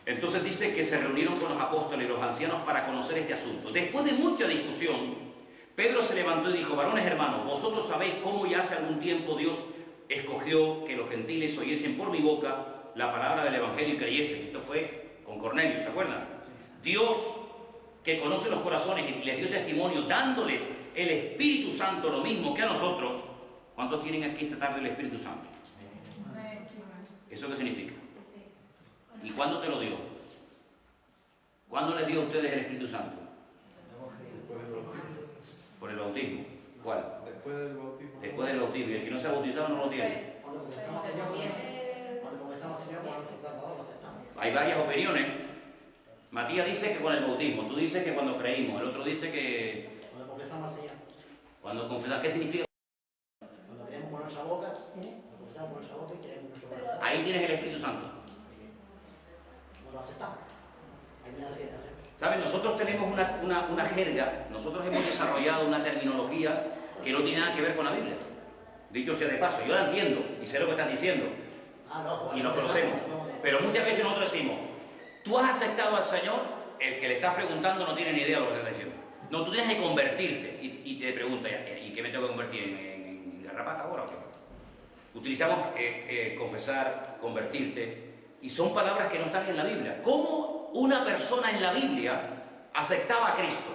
Entonces dice que se reunieron con los apóstoles y los ancianos para conocer este asunto. Después de mucha discusión, Pedro se levantó y dijo: varones hermanos, vosotros sabéis cómo ya hace algún tiempo Dios escogió que los gentiles oyesen por mi boca la palabra del Evangelio y creyesen. Esto fue con Cornelio, ¿se acuerdan? Dios, que conoce los corazones, y les dio testimonio dándoles el Espíritu Santo, lo mismo que a nosotros. ¿Cuántos tienen aquí esta tarde el Espíritu Santo? ¿Eso qué significa? ¿Y cuándo te lo dio? ¿Cuándo les dio a ustedes el Espíritu Santo? Por el bautismo. ¿Cuál? Después del bautismo. Después del bautismo. ¿Y el que no se ha bautizado no lo tiene? Cuando comenzamos a enseñar, nosotros lo aceptamos. Hay varias opiniones. Matías dice que con el bautismo, tú dices que cuando creímos, el otro dice que... Cuando confesamos al Señor. Cuando confesamos, ¿qué significa? Cuando creemos con nuestra boca, cuando confesamos con nuestra boca y creemos con nuestro corazón. Ahí tienes el Espíritu Santo. No lo aceptamos. Ahí me da que hacer. ¿Saben? Nosotros tenemos una jerga, nosotros hemos desarrollado una terminología que no tiene nada que ver con la Biblia. Dicho sea de paso, yo la entiendo y sé lo que están diciendo. Y lo conocemos. Pero muchas veces nosotros decimos: tú has aceptado al Señor, el que le estás preguntando no tiene ni idea de lo que le está diciendo. No, tú tienes que convertirte. Y te pregunta: ¿y qué me tengo que convertir? ¿En garrapata ahora o qué? Utilizamos confesar, convertirte, y son palabras que no están en la Biblia. ¿Cómo una persona en la Biblia aceptaba a Cristo?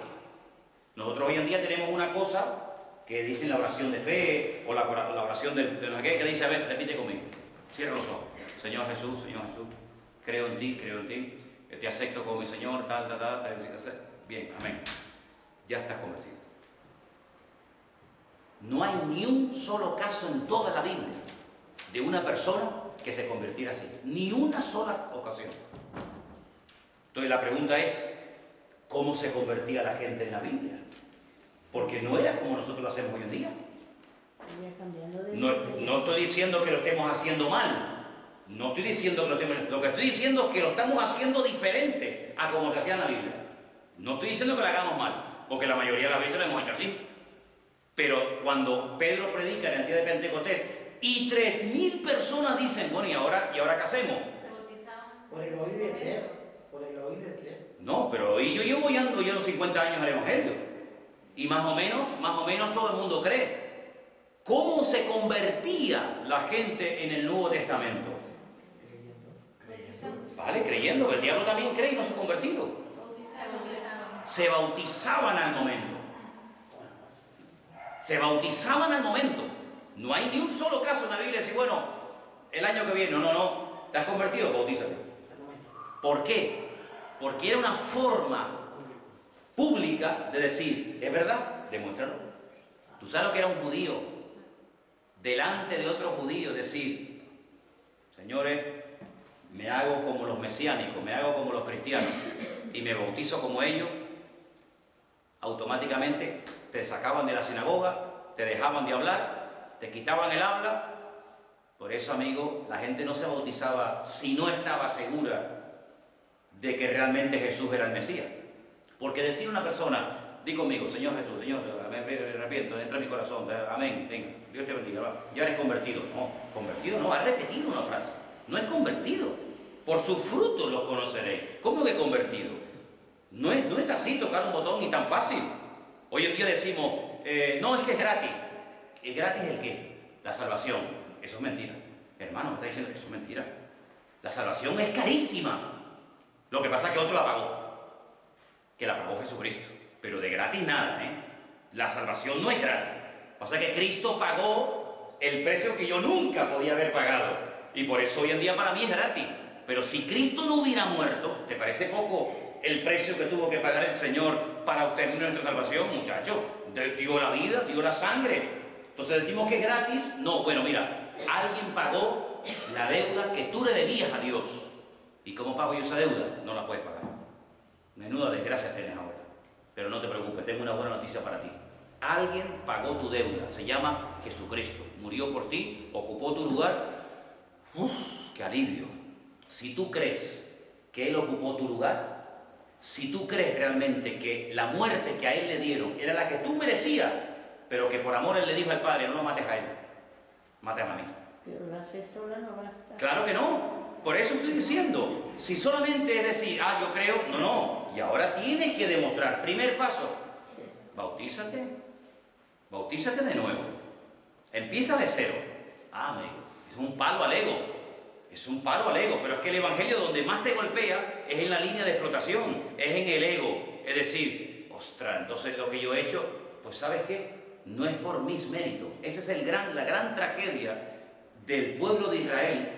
Nosotros hoy en día tenemos una cosa que dicen la oración de fe, o la oración de que dice: a ver, repite conmigo, cierra los ojos. Señor Jesús, creo en ti, te acepto como mi Señor, bien, amén. Ya estás convertido. No hay ni un solo caso en toda la Biblia de una persona que se convirtiera así. Ni una sola ocasión. Entonces la pregunta es: ¿cómo se convertía la gente en la Biblia? Porque no era como nosotros lo hacemos hoy en día. No estoy diciendo que lo estemos haciendo mal. No estoy diciendo que lo que estoy diciendo es que lo estamos haciendo diferente a como se hacía en la Biblia. No estoy diciendo que lo hagamos mal, porque la mayoría de las veces lo hemos hecho así. Pero cuando Pedro predica en el día de Pentecostés y 3.000 personas dicen: bueno, ¿y ahora qué hacemos? Se bautizaban. Por el oír y el creer. Por el oír y el creer. No, pero yo llevo oyendo 50 años el Evangelio. Y más o menos todo el mundo cree. ¿Cómo se convertía la gente en el Nuevo Testamento? Vale, creyendo. El diablo también cree y no se ha convertido. Se bautizaban al momento. Se bautizaban al momento. No hay ni un solo caso en la Biblia de decir: bueno, el año que viene, no, ¿te has convertido? Bautízate. ¿Por qué? Porque era una forma pública de decir: ¿es verdad? Demuéstralo. ¿Tú sabes lo que era un judío? Delante de otro judío decir: señores, me hago como los mesiánicos, me hago como los cristianos y me bautizo como ellos. Automáticamente te sacaban de la sinagoga, te dejaban de hablar, te quitaban el habla. Por eso, amigo, la gente no se bautizaba si no estaba segura de que realmente Jesús era el Mesías. Porque decir a una persona: di conmigo, Señor Jesús, me arrepiento, entra en mi corazón, amén, venga, Dios te bendiga, ya eres convertido. No, convertido no, ha repetido una frase, no es convertido. Por sus frutos los conoceréis. ¿Cómo que convertido? No es así, tocar un botón ni tan fácil. Hoy en día decimos: no, es que es gratis. ¿Es gratis el qué? La salvación. Eso es mentira. Hermano, me está diciendo que eso es mentira. La salvación es carísima. Lo que pasa es que otro la pagó. Que la pagó Jesucristo. Pero de gratis nada, ¿eh? La salvación no es gratis. Pasa que Cristo pagó el precio que yo nunca podía haber pagado. Y por eso hoy en día para mí es gratis. Pero si Cristo no hubiera muerto, ¿te parece poco el precio que tuvo que pagar el Señor para obtener nuestra salvación, muchachos? Dio la vida, dio la sangre. Entonces decimos que es gratis. No, bueno, mira, alguien pagó la deuda que tú le debías a Dios. ¿Y cómo pago yo esa deuda? No la puedes pagar. Menuda desgracia tienes ahora. Pero no te preocupes, tengo una buena noticia para ti. Alguien pagó tu deuda, se llama Jesucristo. Murió por ti, ocupó tu lugar. ¡Uf! ¡Qué alivio! Si tú crees que Él ocupó tu lugar, si tú crees realmente que la muerte que a Él le dieron era la que tú merecías, pero que por amor Él le dijo al Padre, no lo mates a Él, mátame a mí. Pero la fe sola no basta. Claro que no. Por eso estoy diciendo, si solamente es decir, yo creo, no. Y ahora tienes que demostrar. Primer paso, bautízate. Bautízate de nuevo. Empieza de cero. Amén. Es un palo al ego. Es un palo al ego. Pero es que el evangelio donde más te golpea es en la línea de flotación. Es en el ego. Es decir, ostras, entonces lo que yo he hecho, pues ¿sabes qué? No es por mis méritos. Esa es la gran tragedia del pueblo de Israel.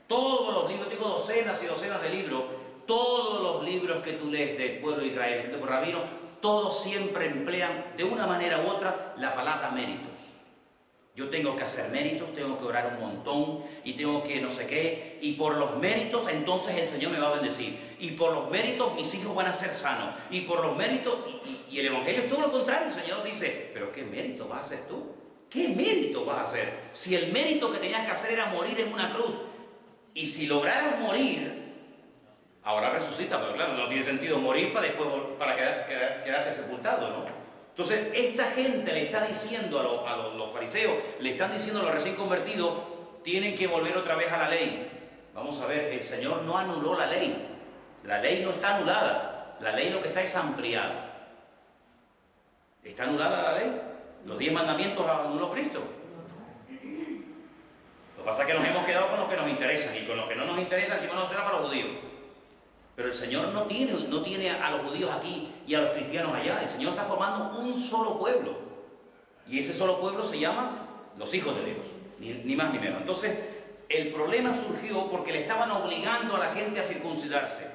Todos los libros, tengo docenas y docenas de libros, todos los libros que tú lees del pueblo de Israel, escritos por rabinos, todos siempre emplean de una manera u otra la palabra méritos. Yo tengo que hacer méritos, tengo que orar un montón y tengo que no sé qué, y por los méritos entonces el Señor me va a bendecir, y por los méritos mis hijos van a ser sanos, y por los méritos, y el Evangelio es todo lo contrario. El Señor dice, pero ¿qué mérito vas a hacer tú? ¿Qué mérito vas a hacer? Si el mérito que tenías que hacer era morir en una cruz, y si lograras morir, ahora resucita, pero claro, no tiene sentido morir para después quedarte sepultado, ¿no? Entonces, esta gente le está diciendo a los fariseos, le están diciendo a los recién convertidos, tienen que volver otra vez a la ley. Vamos a ver, el Señor no anuló la ley. La ley no está anulada. La ley lo que está es ampliada. ¿Está anulada la ley? Los 10 mandamientos los anuló Cristo. Lo que pasa es que nos hemos quedado con los que nos interesan, y con los que no nos interesan, si no será para los judíos. Pero el Señor no tiene a los judíos aquí y a los cristianos allá. El Señor está formando un solo pueblo. Y ese solo pueblo se llama los hijos de Dios. Ni más ni menos. Entonces, el problema surgió porque le estaban obligando a la gente a circuncidarse.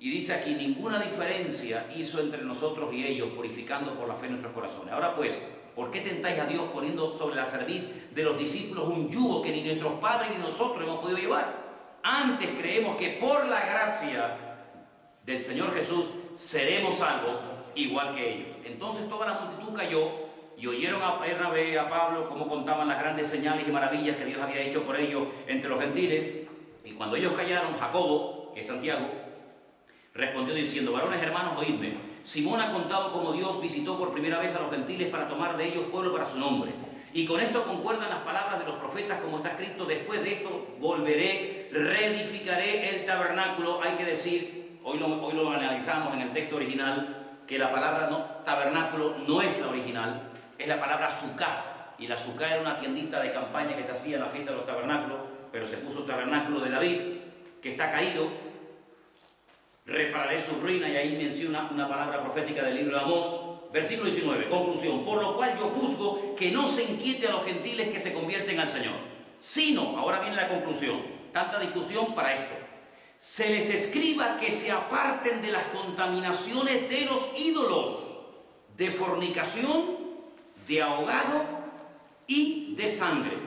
Y dice aquí, ninguna diferencia hizo entre nosotros y ellos, purificando por la fe nuestros corazones. Ahora pues, ¿por qué tentáis a Dios poniendo sobre la cerviz de los discípulos un yugo que ni nuestros padres ni nosotros hemos podido llevar? Antes creemos que por la gracia del Señor Jesús seremos salvos igual que ellos. Entonces toda la multitud cayó y oyeron a Bernabé y a Pablo cómo contaban las grandes señales y maravillas que Dios había hecho por ellos entre los gentiles. Y cuando ellos callaron, Jacobo, que es Santiago, respondió diciendo, varones hermanos, oídme. Simón ha contado cómo Dios visitó por primera vez a los gentiles para tomar de ellos pueblo para su nombre. Y con esto concuerdan las palabras de los profetas, como está escrito, después de esto volveré, reedificaré el tabernáculo. Hay que decir, hoy lo analizamos en el texto original, que la palabra tabernáculo no es la original, es la palabra sucá. Y la sucá era una tiendita de campaña que se hacía en la fiesta de los tabernáculos, pero se puso el tabernáculo de David, que está caído. Repararé su ruina, y ahí menciona una palabra profética del libro de Amós. Versículo 19, conclusión. Por lo cual yo juzgo que no se inquiete a los gentiles que se convierten al Señor, sino, ahora viene la conclusión, tanta discusión para esto, se les escriba que se aparten de las contaminaciones de los ídolos, de fornicación, de ahogado y de sangre.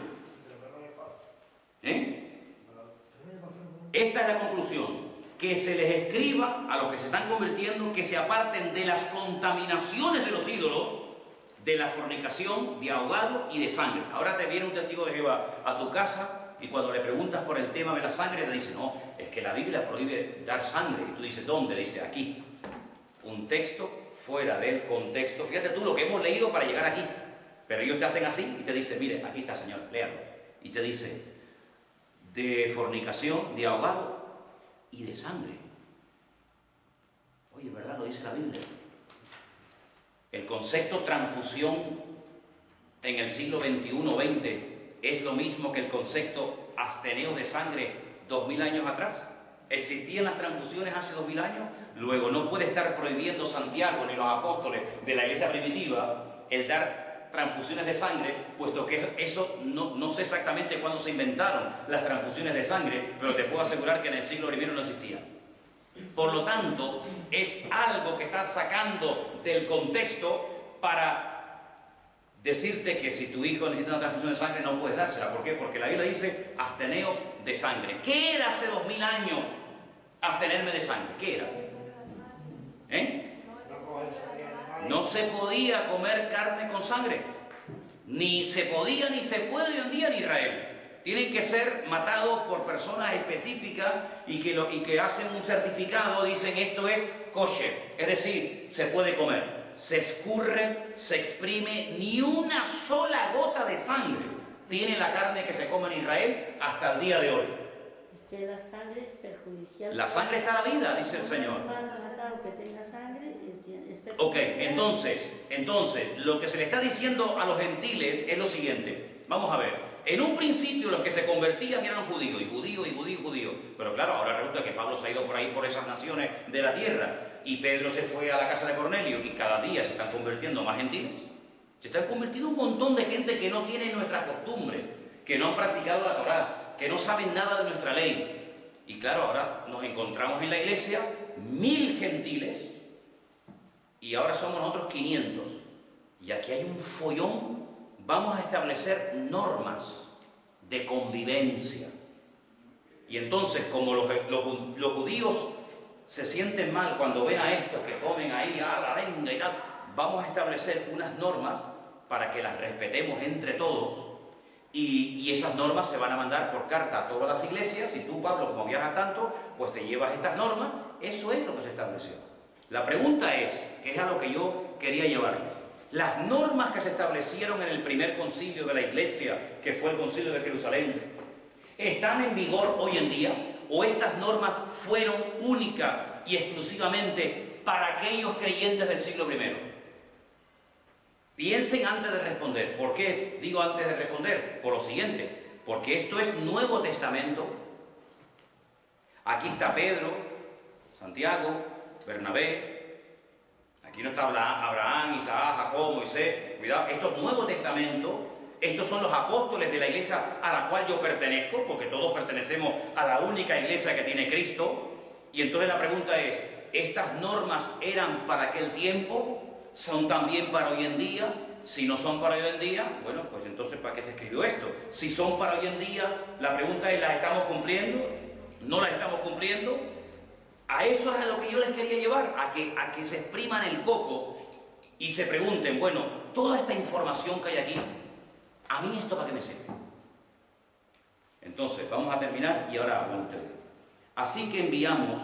Esta es la conclusión. Que se les escriba a los que se están convirtiendo que se aparten de las contaminaciones de los ídolos, de la fornicación, de ahogado y de sangre. Ahora te viene un testigo de Jehová a tu casa y cuando le preguntas por el tema de la sangre te dice, no, es que la Biblia prohíbe dar sangre. Y tú dices, ¿dónde? Dice, aquí. Un texto fuera del contexto. Fíjate tú lo que hemos leído para llegar aquí. Pero ellos te hacen así y te dicen, mire, aquí está, Señor, léalo. Y te dice, de fornicación, de ahogado y de sangre. Oye, ¿verdad? Lo dice la Biblia. El concepto transfusión en el siglo XXI-XX es lo mismo que el concepto absteneo de sangre 2000 años atrás. ¿Existían las transfusiones hace 2000 años? Luego, no puede estar prohibiendo Santiago ni los apóstoles de la iglesia primitiva el dar transfusiones de sangre, puesto que eso no sé exactamente cuándo se inventaron las transfusiones de sangre, pero te puedo asegurar que en el siglo I no existían. Por lo tanto, es algo que estás sacando del contexto para decirte que si tu hijo necesita una transfusión de sangre no puedes dársela. ¿Por qué? Porque la Biblia dice absteneos de sangre. ¿Qué era hace 2000 años abstenerme de sangre? ¿Qué era? No se podía comer carne con sangre. Ni se podía ni se puede hoy en día en Israel. Tienen que ser matados por personas específicas y que hacen un certificado, dicen esto es kosher, es decir, se puede comer. Se escurre, se exprime, ni una sola gota de sangre tiene la carne que se come en Israel hasta el día de hoy. Es que la sangre es perjudicial. La sangre está a la vida, dice el Señor. Que tenga sangre es perjudicial. Ok, entonces, lo que se le está diciendo a los gentiles es lo siguiente. Vamos a ver. En un principio los que se convertían eran judíos, y judíos. Pero claro, ahora resulta que Pablo se ha ido por ahí por esas naciones de la tierra, y Pedro se fue a la casa de Cornelio, y cada día se están convirtiendo más gentiles. Se están convirtiendo un montón de gente que no tiene nuestras costumbres, que no han practicado la Torá, que no saben nada de nuestra ley. Y claro, ahora nos encontramos en la iglesia 1000 gentiles, y ahora somos nosotros 500. Y aquí hay un follón. Vamos a establecer normas de convivencia. Y entonces, como los judíos se sienten mal cuando ven a estos que comen ahí, la venga y tal, vamos a establecer unas normas para que las respetemos entre todos. Y esas normas se van a mandar por carta a todas las iglesias. Y tú, Pablo, como viajas tanto, pues te llevas estas normas. Eso es lo que se estableció. La pregunta es, que es a lo que yo quería llevarles. Las normas que se establecieron en el primer concilio de la iglesia, que fue el concilio de Jerusalén, ¿están en vigor hoy en día? ¿O estas normas fueron únicas y exclusivamente para aquellos creyentes del siglo I? Piensen antes de responder. ¿Por qué digo antes de responder? Por lo siguiente, porque esto es Nuevo Testamento. Aquí está Pedro, Santiago, Bernabé. Aquí no está Abraham, Isaac, Jacob, Moisés. Cuidado, esto es Nuevo Testamento. Estos son los apóstoles de la iglesia a la cual yo pertenezco, porque todos pertenecemos a la única iglesia que tiene Cristo. Y entonces la pregunta es, ¿estas normas eran para aquel tiempo? ¿Son también para hoy en día? Si no son para hoy en día, bueno, pues entonces ¿para qué se escribió esto? Si son para hoy en día, la pregunta es, ¿las estamos cumpliendo? ¿No las estamos cumpliendo? A eso es a lo que yo les quería llevar, a que se expriman el coco y se pregunten, bueno, toda esta información que hay aquí, ¿a mí esto para qué me sirve? Entonces, vamos a terminar y ahora hablan ustedes. Así que enviamos,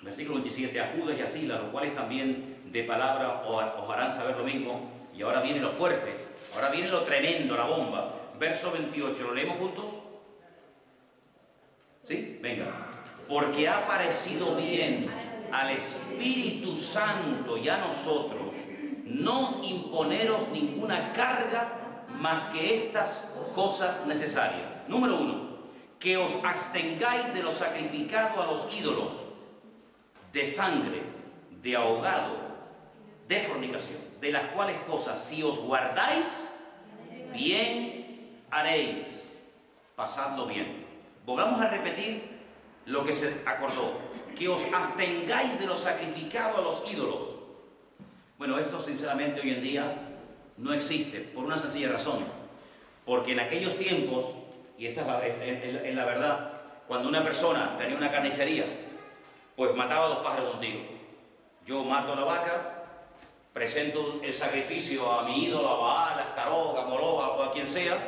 versículo 27, a Judas y a Silas, los cuales también de palabra os harán saber lo mismo. Y ahora viene lo fuerte, ahora viene lo tremendo, la bomba. Verso 28, ¿lo leemos juntos? ¿Sí? Venga. Porque ha parecido bien al Espíritu Santo y a nosotros no imponeros ninguna carga más que estas cosas necesarias. Número 1, que os abstengáis de lo sacrificado a los ídolos, de sangre, de ahogado, de fornicación, de las cuales cosas, si os guardáis, bien haréis, pasando bien. Volvamos a repetir lo que se acordó, que os abstengáis de lo sacrificado a los ídolos. Bueno, esto sinceramente hoy en día no existe, por una sencilla razón, porque en aquellos tiempos, y esta es la verdad, cuando una persona tenía una carnicería, pues mataba 2 pájaros de un tiro. Yo mato a la vaca, presento el sacrificio a mi ídolo, a Baal, a Astarot, a Moloch o a quien sea,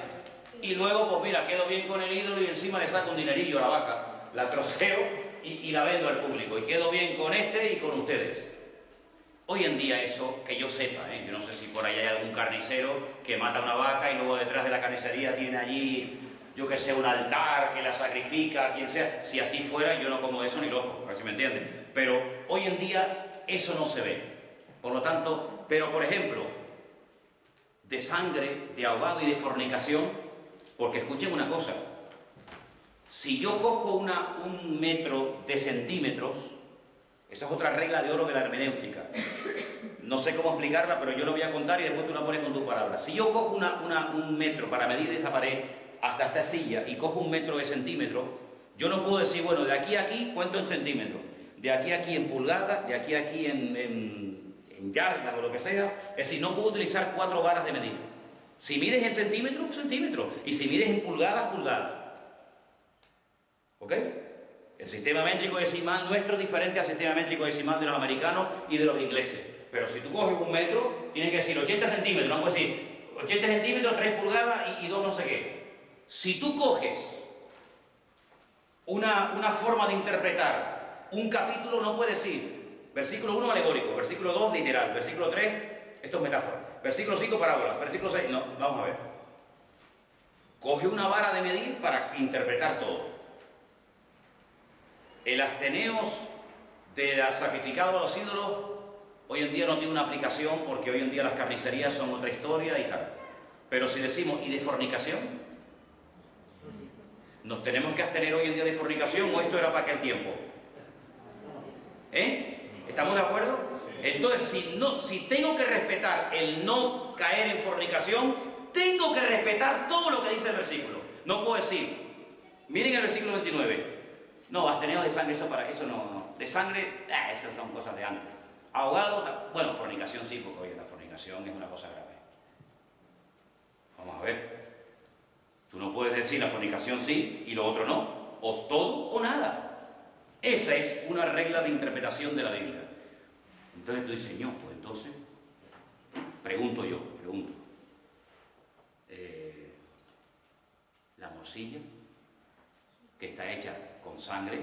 y luego, pues mira, quedo bien con el ídolo y encima le saco un dinerillo a la vaca. La troceo y la vendo al público. Y quedo bien con este y con ustedes. Hoy en día eso, que yo sepa, yo no sé si por ahí hay algún carnicero que mata una vaca y luego detrás de la carnicería tiene allí, yo que sé, un altar que la sacrifica, quien sea. Si así fuera, yo no como eso ni loco, casi me entienden. Pero hoy en día eso no se ve. Por lo tanto, pero por ejemplo, de sangre, de ahogado y de fornicación, porque escuchen una cosa. Si yo cojo un metro de centímetros, esa es otra regla de oro de la hermenéutica. No sé cómo explicarla, pero yo lo voy a contar y después tú la pones con tus palabras. Si yo cojo un metro para medir esa pared hasta esta silla y cojo 1 metro de centímetro, yo no puedo decir, bueno, de aquí a aquí, ¿cuánto en centímetros? De aquí a aquí en pulgadas, de aquí a aquí en yardas o lo que sea. Es decir, no puedo utilizar 4 varas de medir. Si mides en centímetros, centímetros. Y si mides en pulgadas, pulgadas. ¿Ok? El sistema métrico decimal nuestro es diferente al sistema métrico decimal de los americanos y de los ingleses. Pero si tú coges 1 metro, tienes que decir 80 centímetros, no puedes decir 80 centímetros, 3 pulgadas y 2 no sé qué. Si tú coges una forma de interpretar un capítulo, no puedes decir versículo 1 alegórico, versículo 2 literal, versículo 3, esto es metáfora, versículo 5 parábolas, versículo 6, no, vamos a ver. Coge una vara de medir para interpretar todo. El absteneos del sacrificado a los ídolos hoy en día no tiene una aplicación porque hoy en día las carnicerías son otra historia y tal. Pero si decimos, ¿y de fornicación? ¿Nos tenemos que abstener hoy en día de fornicación o esto era para aquel tiempo? ¿Estamos de acuerdo? Entonces, si tengo que respetar el no caer en fornicación, tengo que respetar todo lo que dice el versículo. No puedo decir, miren el versículo 29. No, absteneos de sangre, eso no. De sangre, eso son cosas de antes. Ahogado, bueno, fornicación sí, porque oye, la fornicación es una cosa grave. Vamos a ver. Tú no puedes decir la fornicación sí y lo otro no. O todo o nada. Esa es una regla de interpretación de la Biblia. Entonces tú dices, Señor, pues entonces, pregunto. La morcilla, que está hecha con sangre,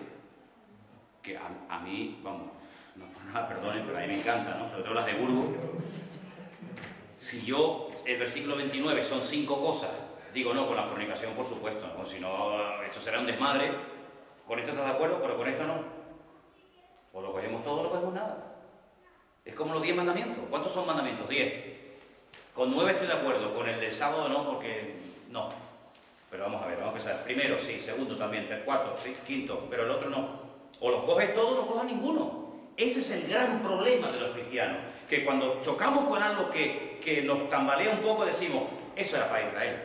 que a mí, vamos, no por nada, perdonen, pero a mí me encanta, ¿no? Sobre todo las de Burgos. Si yo, el versículo 29 son 5 cosas, digo no, con la fornicación por supuesto, ¿no? Si no, esto será un desmadre. Con esto estás de acuerdo, pero con esto no. O lo cogemos todo o no cogemos nada. Es como los 10 mandamientos. ¿Cuántos son mandamientos? 10. Con 9 estoy de acuerdo, con el del sábado no, porque no. Pero vamos a ver, vamos a empezar. Primero sí, segundo también, cuarto, sí, quinto, pero el otro no. O los coges todos o no coges ninguno. Ese es el gran problema de los cristianos, que cuando chocamos con algo que nos tambalea un poco decimos, eso era para Israel,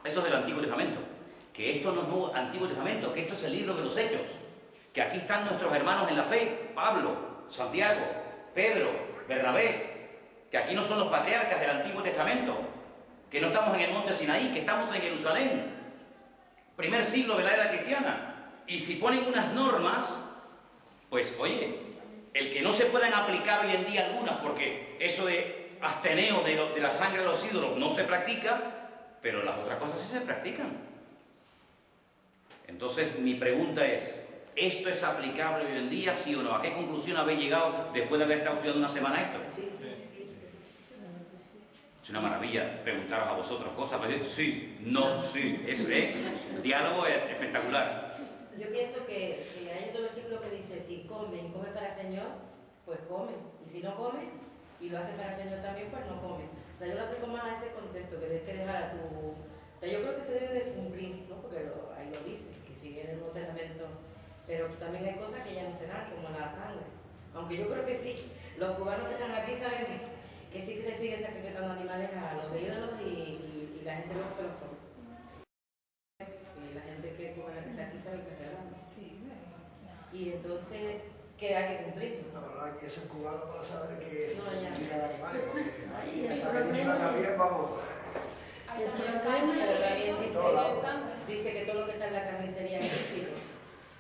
eso es del Antiguo Testamento, que esto no es nuevo Antiguo Testamento, que esto es el libro de los Hechos, que aquí están nuestros hermanos en la fe, Pablo, Santiago, Pedro, Bernabé, que aquí no son los patriarcas del Antiguo Testamento, que no estamos en el monte Sinaí, que estamos en Jerusalén, primer siglo de la era cristiana. Y si ponen unas normas, pues oye, el que no se puedan aplicar hoy en día algunas, porque eso de absteneo de la sangre de los ídolos no se practica, pero las otras cosas sí se practican. Entonces mi pregunta es, ¿esto es aplicable hoy en día, sí o no? ¿A qué conclusión habéis llegado después de haber estado estudiando una semana esto? Es una maravilla preguntaros a vosotros cosas, pues sí, no, sí, es diálogo es espectacular. Yo pienso que hay otro versículo que dice, si come y come para el Señor, pues come, y si no come y lo hace para el Señor también, pues no come. O sea, yo lo aplico más a ese contexto, que tienes que dejar a tu... O sea, yo creo que se debe de cumplir, ¿no? Porque ahí lo dice, que sigue en el Nuevo Testamento, pero también hay cosas que ya no se dan, como la sangre. Aunque yo creo que sí, los cubanos que están aquí saben que sí que se sigue sacrificando animales a los ídolos y la gente luego se los come. Y la gente que cubana que está aquí sabe que es verdad. Y entonces, ¿qué hay que cumplir? La verdad que es el cubano para saber que No, ya. sacrifica de animales, porque ahí El esa problema- península también vamos. Hay también El carne, Pero también dice dice que todo lo que está en la carnicería es ilícito.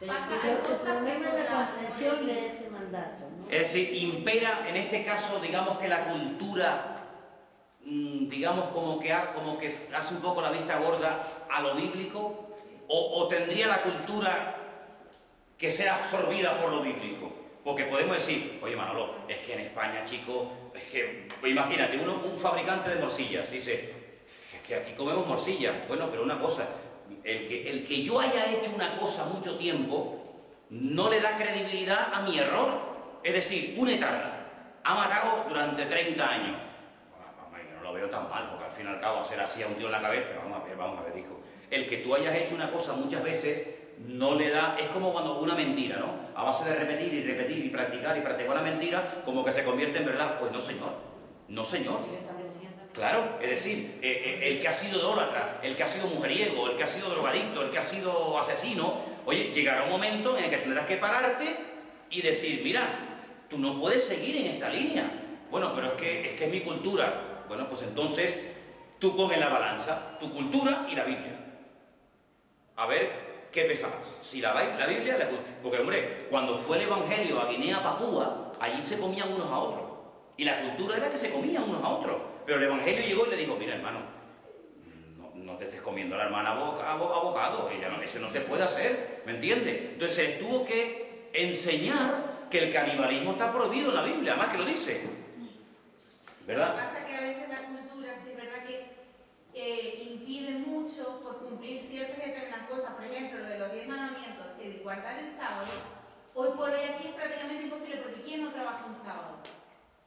Pasa El problema es la comprensión de ese mandato, ¿no? Es decir, impera en este caso, digamos que la cultura, digamos como que hace un poco la vista gorda a lo bíblico, o tendría la cultura que ser absorbida por lo bíblico. Porque podemos decir, oye Manolo, es que en España, chico, es que, imagínate, un fabricante de morcillas dice, es que aquí comemos morcilla. Bueno, pero una cosa, el que yo haya hecho una cosa mucho tiempo no le da credibilidad a mi error. Es decir, un etarra ha matado durante 30 años. Bueno, yo no lo veo tan mal, porque al fin y al cabo hacer así a un tío en la cabeza, pero vamos a ver, hijo. El que tú hayas hecho una cosa muchas veces no le da... Es como cuando una mentira, ¿no? A base de repetir y repetir y practicar una mentira, como que se convierte en verdad. Pues no, señor. No, señor. Claro, es decir, el que ha sido idólatra, el que ha sido mujeriego, el que ha sido drogadicto, el que ha sido asesino, oye, llegará un momento en el que tendrás que pararte y decir, mira, tú no puedes seguir en esta línea. Bueno, pero es que es mi cultura. Bueno, pues entonces tú pon en la balanza tu cultura y la Biblia. A ver qué pesa más. Si la Biblia... Porque, hombre, cuando fue el Evangelio a Guinea-Papúa, allí se comían unos a otros. Y la cultura era que se comían unos a otros. Pero el Evangelio llegó y le dijo, mira, hermano, no te estés comiendo a la hermana a bocado, eso no se puede hacer, ¿me entiendes? Entonces él tuvo que enseñar que el canibalismo está prohibido en la Biblia, además que lo dice. ¿Verdad? Lo que pasa es que a veces la cultura, sí es verdad que impide mucho por cumplir ciertas determinadas cosas. Por ejemplo, lo de los 10 mandamientos, el guardar el sábado, hoy por hoy aquí es prácticamente imposible porque ¿quién no trabaja un sábado?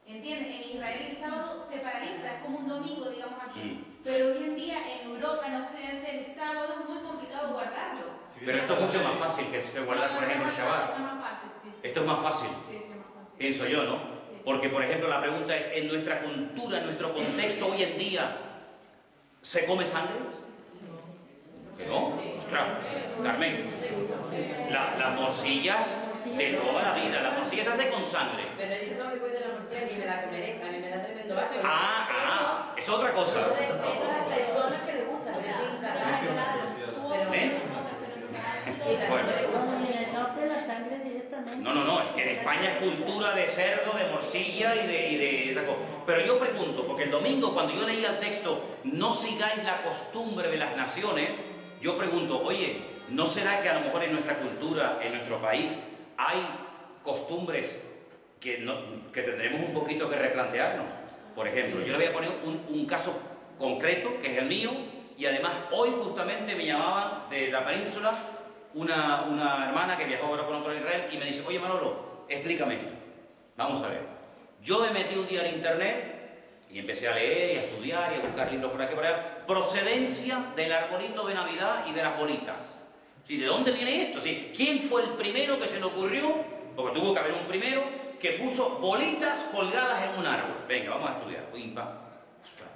¿Entiendes? En Israel el sábado se paraliza, es como un domingo, digamos aquí. Pero hoy en día en Europa, en Occidente, el sábado es muy complicado guardarlo. Pero esto es mucho más fácil que guardar, por ejemplo, el Shabbat. Esto es más fácil, sí. Esto es más fácil. Sí, es más fácil. Pienso yo, ¿no? Porque, por ejemplo, la pregunta es, ¿en nuestra cultura, en nuestro contexto hoy en día, se come sangre? ¿Que no? Ostras, Carmen, las morcillas de toda la vida, la morcilla se hace con sangre. Pero yo no me cuido de la morcilla ni me la comeré, a mí me da tremendo asco. Es otra cosa. Es de las personas que le gustan, pero sin Bueno. En el norte la sangre directamente. No, es que en España es cultura de cerdo, de morcilla y de esa cosa. Pero yo pregunto, porque el domingo cuando yo leía el texto, no sigáis la costumbre de las naciones, yo pregunto, oye, ¿no será que a lo mejor en nuestra cultura, en nuestro país, hay costumbres que tendremos un poquito que replantearnos? Por ejemplo, yo le voy a poner un caso concreto, que es el mío, y además hoy justamente me llamaban de la península una hermana que viajó ahora con otro a Israel y me dice, oye Manolo, explícame esto. Vamos a ver. Yo me metí un día en internet y empecé a leer y a estudiar y a buscar libros por aquí y por allá. Procedencia del arbolito de Navidad y de las bolitas. ¿Sí? ¿De dónde viene esto? ¿Sí? ¿Quién fue el primero que se le ocurrió? Porque tuvo que haber un primero que puso bolitas colgadas en un árbol. Venga, vamos a estudiar. Ostras,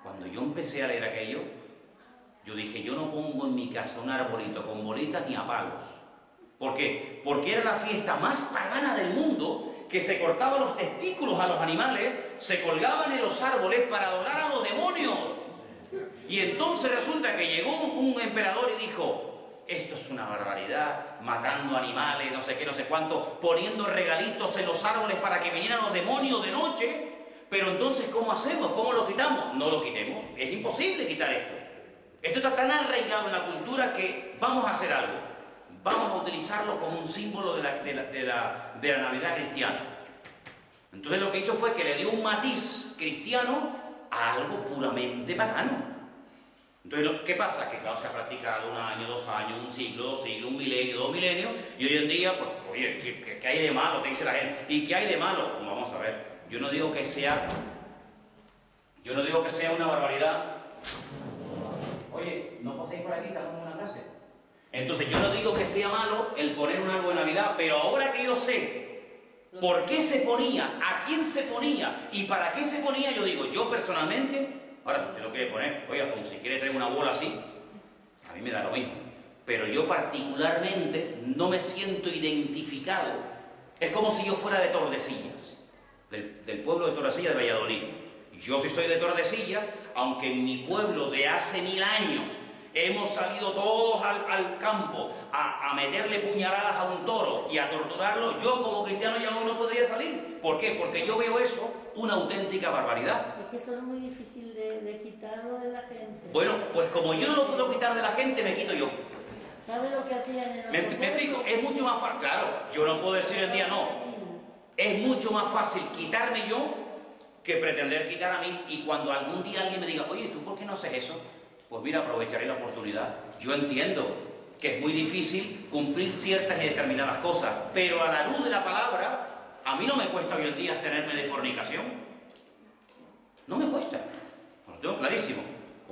cuando yo empecé a leer aquello, yo dije, yo no pongo en mi casa un arbolito con bolitas ni a palos. ¿Por qué? Porque era la fiesta más pagana del mundo, que se cortaban los testículos a los animales, se colgaban en los árboles para adorar a los demonios. Y entonces resulta que llegó un emperador y dijo, esto es una barbaridad, matando animales, no sé qué, no sé cuánto, poniendo regalitos en los árboles para que vinieran los demonios de noche. Pero entonces, ¿cómo hacemos? ¿Cómo lo quitamos? No lo quitemos, es imposible quitar esto. Esto está tan arraigado en la cultura que vamos a hacer algo. Vamos a utilizarlo como un símbolo de la Navidad cristiana. Entonces lo que hizo fue que le dio un matiz cristiano a algo puramente pagano. Entonces, ¿qué pasa? Que claro, se ha practicado 1 año, 2 años, 1 siglo, 2 siglos, 1 milenio, 2 milenios, y hoy en día, pues, oye, ¿qué hay de malo? ¿Qué dice la gente? ¿Y qué hay de malo? Pues vamos a ver. Yo no digo que sea una barbaridad. Oye, ¿no paséis por aquí? Estamos en una clase. Entonces, yo no digo que sea malo el poner un árbol de Navidad, pero ahora que yo sé por qué se ponía, a quién se ponía y para qué se ponía, yo digo, yo personalmente, ahora si usted lo quiere poner, oiga, como si quiere traer una bola así, a mí me da lo mismo. Pero yo particularmente no me siento identificado. Es como si yo fuera de Tordesillas, del pueblo de Tordesillas de Valladolid. Yo sí soy de Tordesillas, aunque en mi pueblo de hace 1000 años hemos salido todos al campo a meterle puñaladas a un toro y a torturarlo, yo como cristiano ya no podría salir. ¿Por qué? Porque yo veo eso una auténtica barbaridad. Es que eso es muy difícil de quitarlo de la gente. Bueno, pues como yo no lo puedo quitar de la gente, me quito yo. ¿Sabe lo que hacían en ¿Me explico? Es mucho más fácil. Claro, yo no puedo decir el día no. Es mucho más fácil quitarme yo que pretender quitar a mí, y cuando algún día alguien me diga, oye, ¿tú por qué no haces eso? Pues mira, aprovecharé la oportunidad. Yo entiendo que es muy difícil cumplir ciertas y determinadas cosas, pero a la luz de la palabra, a mí no me cuesta hoy en día abstenerme de fornicación. No me cuesta. Lo tengo clarísimo.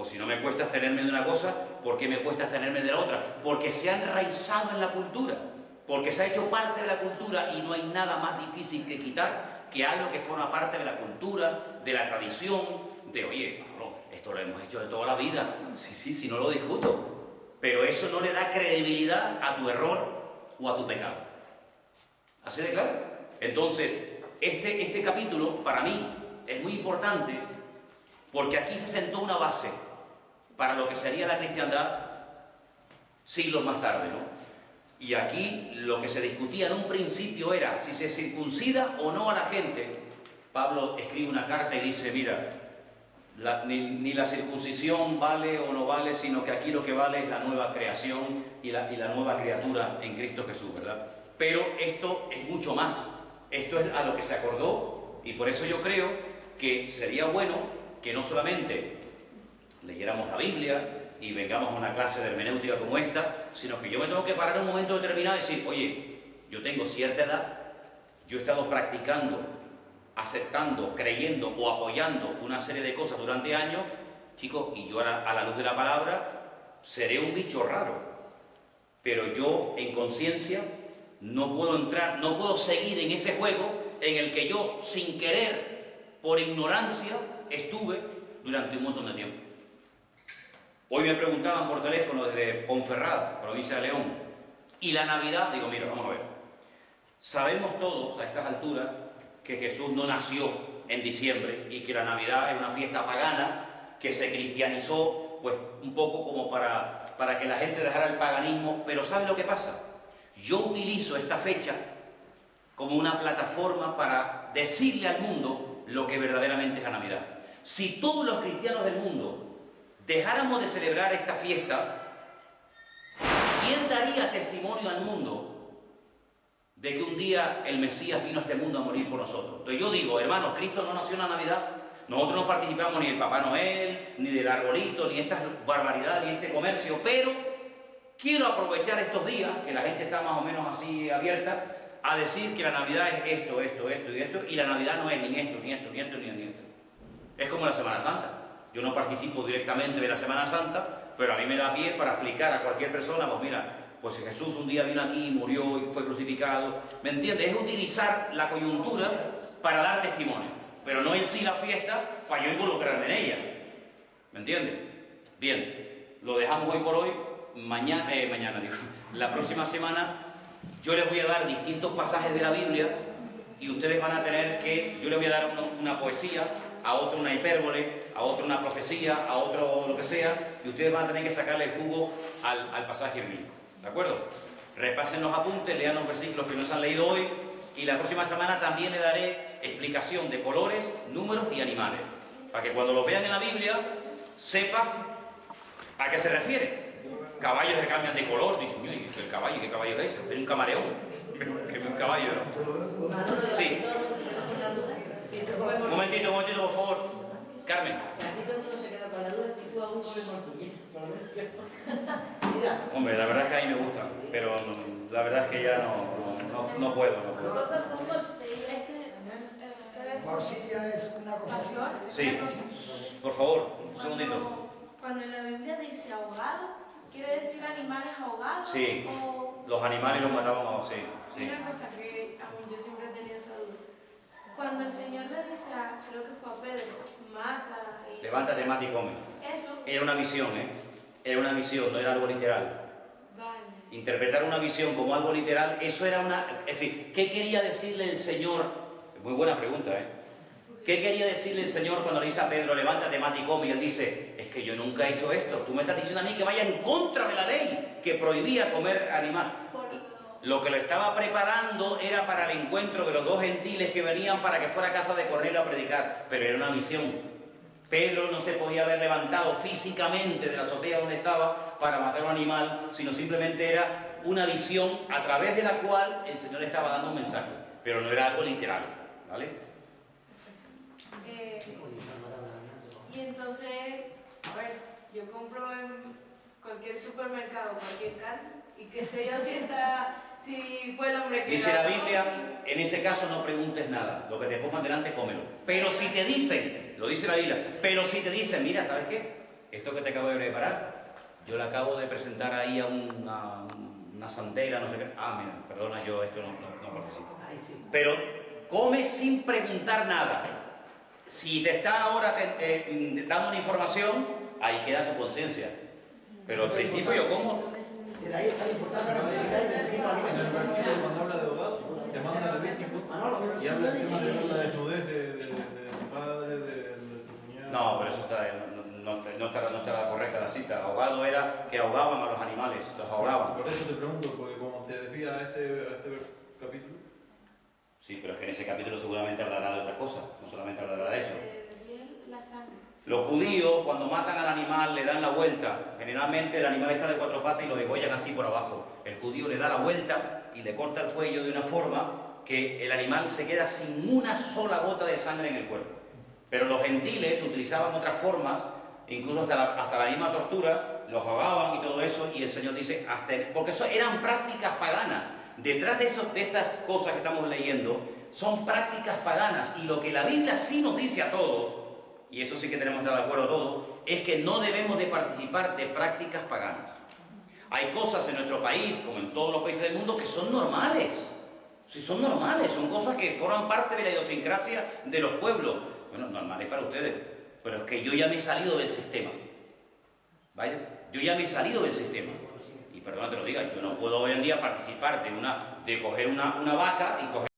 Pues si no me cuesta abstenerme de una cosa, ¿por qué me cuesta abstenerme de la otra? Porque se ha enraizado en la cultura, porque se ha hecho parte de la cultura y no hay nada más difícil que quitar que algo que forma parte de la cultura, de la tradición, de, oye, Pablo, esto lo hemos hecho de toda la vida. Sí, no lo discuto. Pero eso no le da credibilidad a tu error o a tu pecado. ¿Así de claro? Entonces, este capítulo, para mí, es muy importante porque aquí se sentó una base para lo que sería la cristiandad siglos más tarde, ¿no? Y aquí lo que se discutía en un principio era si se circuncida o no a la gente. Pablo escribe una carta y dice, mira, ni la circuncisión vale o no vale, sino que aquí lo que vale es la nueva creación y la nueva criatura en Cristo Jesús, ¿verdad? Pero esto es mucho más. Esto es a lo que se acordó y por eso yo creo que sería bueno que no solamente leyéramos la Biblia y vengamos a una clase de hermenéutica como esta, sino que yo me tengo que parar en un momento determinado y decir, oye, yo tengo cierta edad, yo he estado practicando, aceptando, creyendo o apoyando una serie de cosas durante años, chicos, y yo a la luz de la palabra seré un bicho raro, pero yo en conciencia no puedo entrar, no puedo seguir en ese juego en el que yo, sin querer, por ignorancia, estuve durante un montón de tiempo. Hoy me preguntaban por teléfono desde Ponferrada, provincia de León, y la Navidad, digo, mira, vamos a ver, sabemos todos a estas alturas que Jesús no nació en diciembre y que la Navidad es una fiesta pagana que se cristianizó, pues un poco como para que la gente dejara el paganismo, pero ¿sabes lo que pasa? Yo utilizo esta fecha como una plataforma para decirle al mundo lo que verdaderamente es la Navidad. Si todos los cristianos del mundo dejáramos de celebrar esta fiesta, ¿quién daría testimonio al mundo de que un día el Mesías vino a este mundo a morir por nosotros? Entonces yo digo, hermanos, Cristo no nació en la Navidad, nosotros no participamos ni del Papá Noel, ni del arbolito, ni estas barbaridades, ni este comercio, pero quiero aprovechar estos días, que la gente está más o menos así abierta, a decir que la Navidad es esto, y la Navidad no es ni esto, ni esto. Es como la Semana Santa. Yo no participo directamente de la Semana Santa, pero a mí me da pie para explicar a cualquier persona, pues mira, pues Jesús un día vino aquí, murió y fue crucificado. ¿Me entiendes? Es utilizar la coyuntura para dar testimonio, pero no en sí la fiesta para yo involucrarme en ella. ¿Me entiendes? Bien, lo dejamos hoy por hoy. La próxima semana yo les voy a dar distintos pasajes de la Biblia y ustedes van a tener que, yo les voy a dar una poesía, a otro una hipérbole, a otro una profecía, a otro lo que sea, y ustedes van a tener que sacarle el jugo al pasaje bíblico, ¿de acuerdo? Repasen los apuntes, lean los versículos que no se han leído hoy, y la próxima semana también le daré explicación de colores, números y animales, para que cuando los vean en la Biblia sepan a qué se refiere. Caballos que cambian de color, dicen, mira, el caballo, ¿qué caballo es ese? Es un camaleón, que es un caballo, ¿no? Sí. Un momentito, por favor. Carmen. Aquí todo el mundo se queda con la duda si tú aún comes morcilla. Hombre, la verdad es que a mí me gusta, pero la verdad es que ya no puedo. Morcilla es una cosa así. Sí, por favor, un segundito. Cuando en la Biblia dice ahogado, ¿quiere decir animales ahogados? Sí, o... los animales los mataban, sí. Una cosa que yo siempre he tenido esa duda. Cuando el Señor le dice creo que fue a Pedro, mata y... Levántate, mata y come. Eso. Era una visión, Era una visión, no era algo literal. Vale. Interpretar una visión como algo literal, eso era una... Es decir, ¿qué quería decirle el Señor? Muy buena pregunta, ¿Qué quería decirle el Señor cuando le dice a Pedro, levántate, mata y come? Y él dice, es que yo nunca he hecho esto. Tú me estás diciendo a mí que vaya en contra de la ley que prohibía comer animal. Lo que lo estaba preparando era para el encuentro de los dos gentiles que venían para que fuera a casa de Cornelio a predicar, pero era una visión. Pedro no se podía haber levantado físicamente de la azotea donde estaba para matar a un animal, sino simplemente era una visión a través de la cual el Señor estaba dando un mensaje, pero no era algo literal, ¿vale? Y entonces, a ver, yo compro en cualquier supermercado cualquier carne y qué sé yo si fue el hombre que... Dice la Biblia, en ese caso no preguntes nada, lo que te pongan delante cómelo. Pero si te dicen, lo dice la Biblia, pero si te dicen, mira, ¿sabes qué? esto que te acabo de preparar, yo le acabo de presentar ahí a una santera, no sé qué. Ah, mira, perdona, yo esto no participo. Pero come sin preguntar nada. Si te está ahora dando una información, ahí queda tu conciencia. Pero al principio yo como. Y de ahí está lo importante de verificar el principio En el alimento. versículo cuando habla de hogar, te manda Levíticos y habla del tema de la desnudez de tu padre, de tu cuñado. No, pero eso no estaba correcta la cita. Ahogado era que ahogaban a los animales, los ahogaban. Por eso te pregunto, porque como te desvía a este capítulo. Sí, pero es que en ese capítulo seguramente hablará de otra cosa, no solamente hablará de eso. La sangre. Los judíos, cuando matan al animal, le dan la vuelta. Generalmente el animal está de 4 patas y lo degollan así por abajo. El judío le da la vuelta y le corta el cuello de una forma que el animal se queda sin una sola gota de sangre en el cuerpo. Pero los gentiles utilizaban otras formas, incluso hasta la misma tortura, los ahogaban y todo eso, y el Señor dice, porque eso eran prácticas paganas. Detrás de estas cosas que estamos leyendo, son prácticas paganas, y lo que la Biblia sí nos dice a todos, y eso sí que tenemos que estar de acuerdo todos, es que no debemos de participar de prácticas paganas. Hay cosas en nuestro país, como en todos los países del mundo, que son normales. Sí, son normales, son cosas que forman parte de la idiosincrasia de los pueblos. Bueno, normales para ustedes, pero es que yo ya me he salido del sistema. ¿Vale? Yo ya me he salido del sistema. Y perdona que te lo diga, yo no puedo hoy en día participar de coger una vaca y coger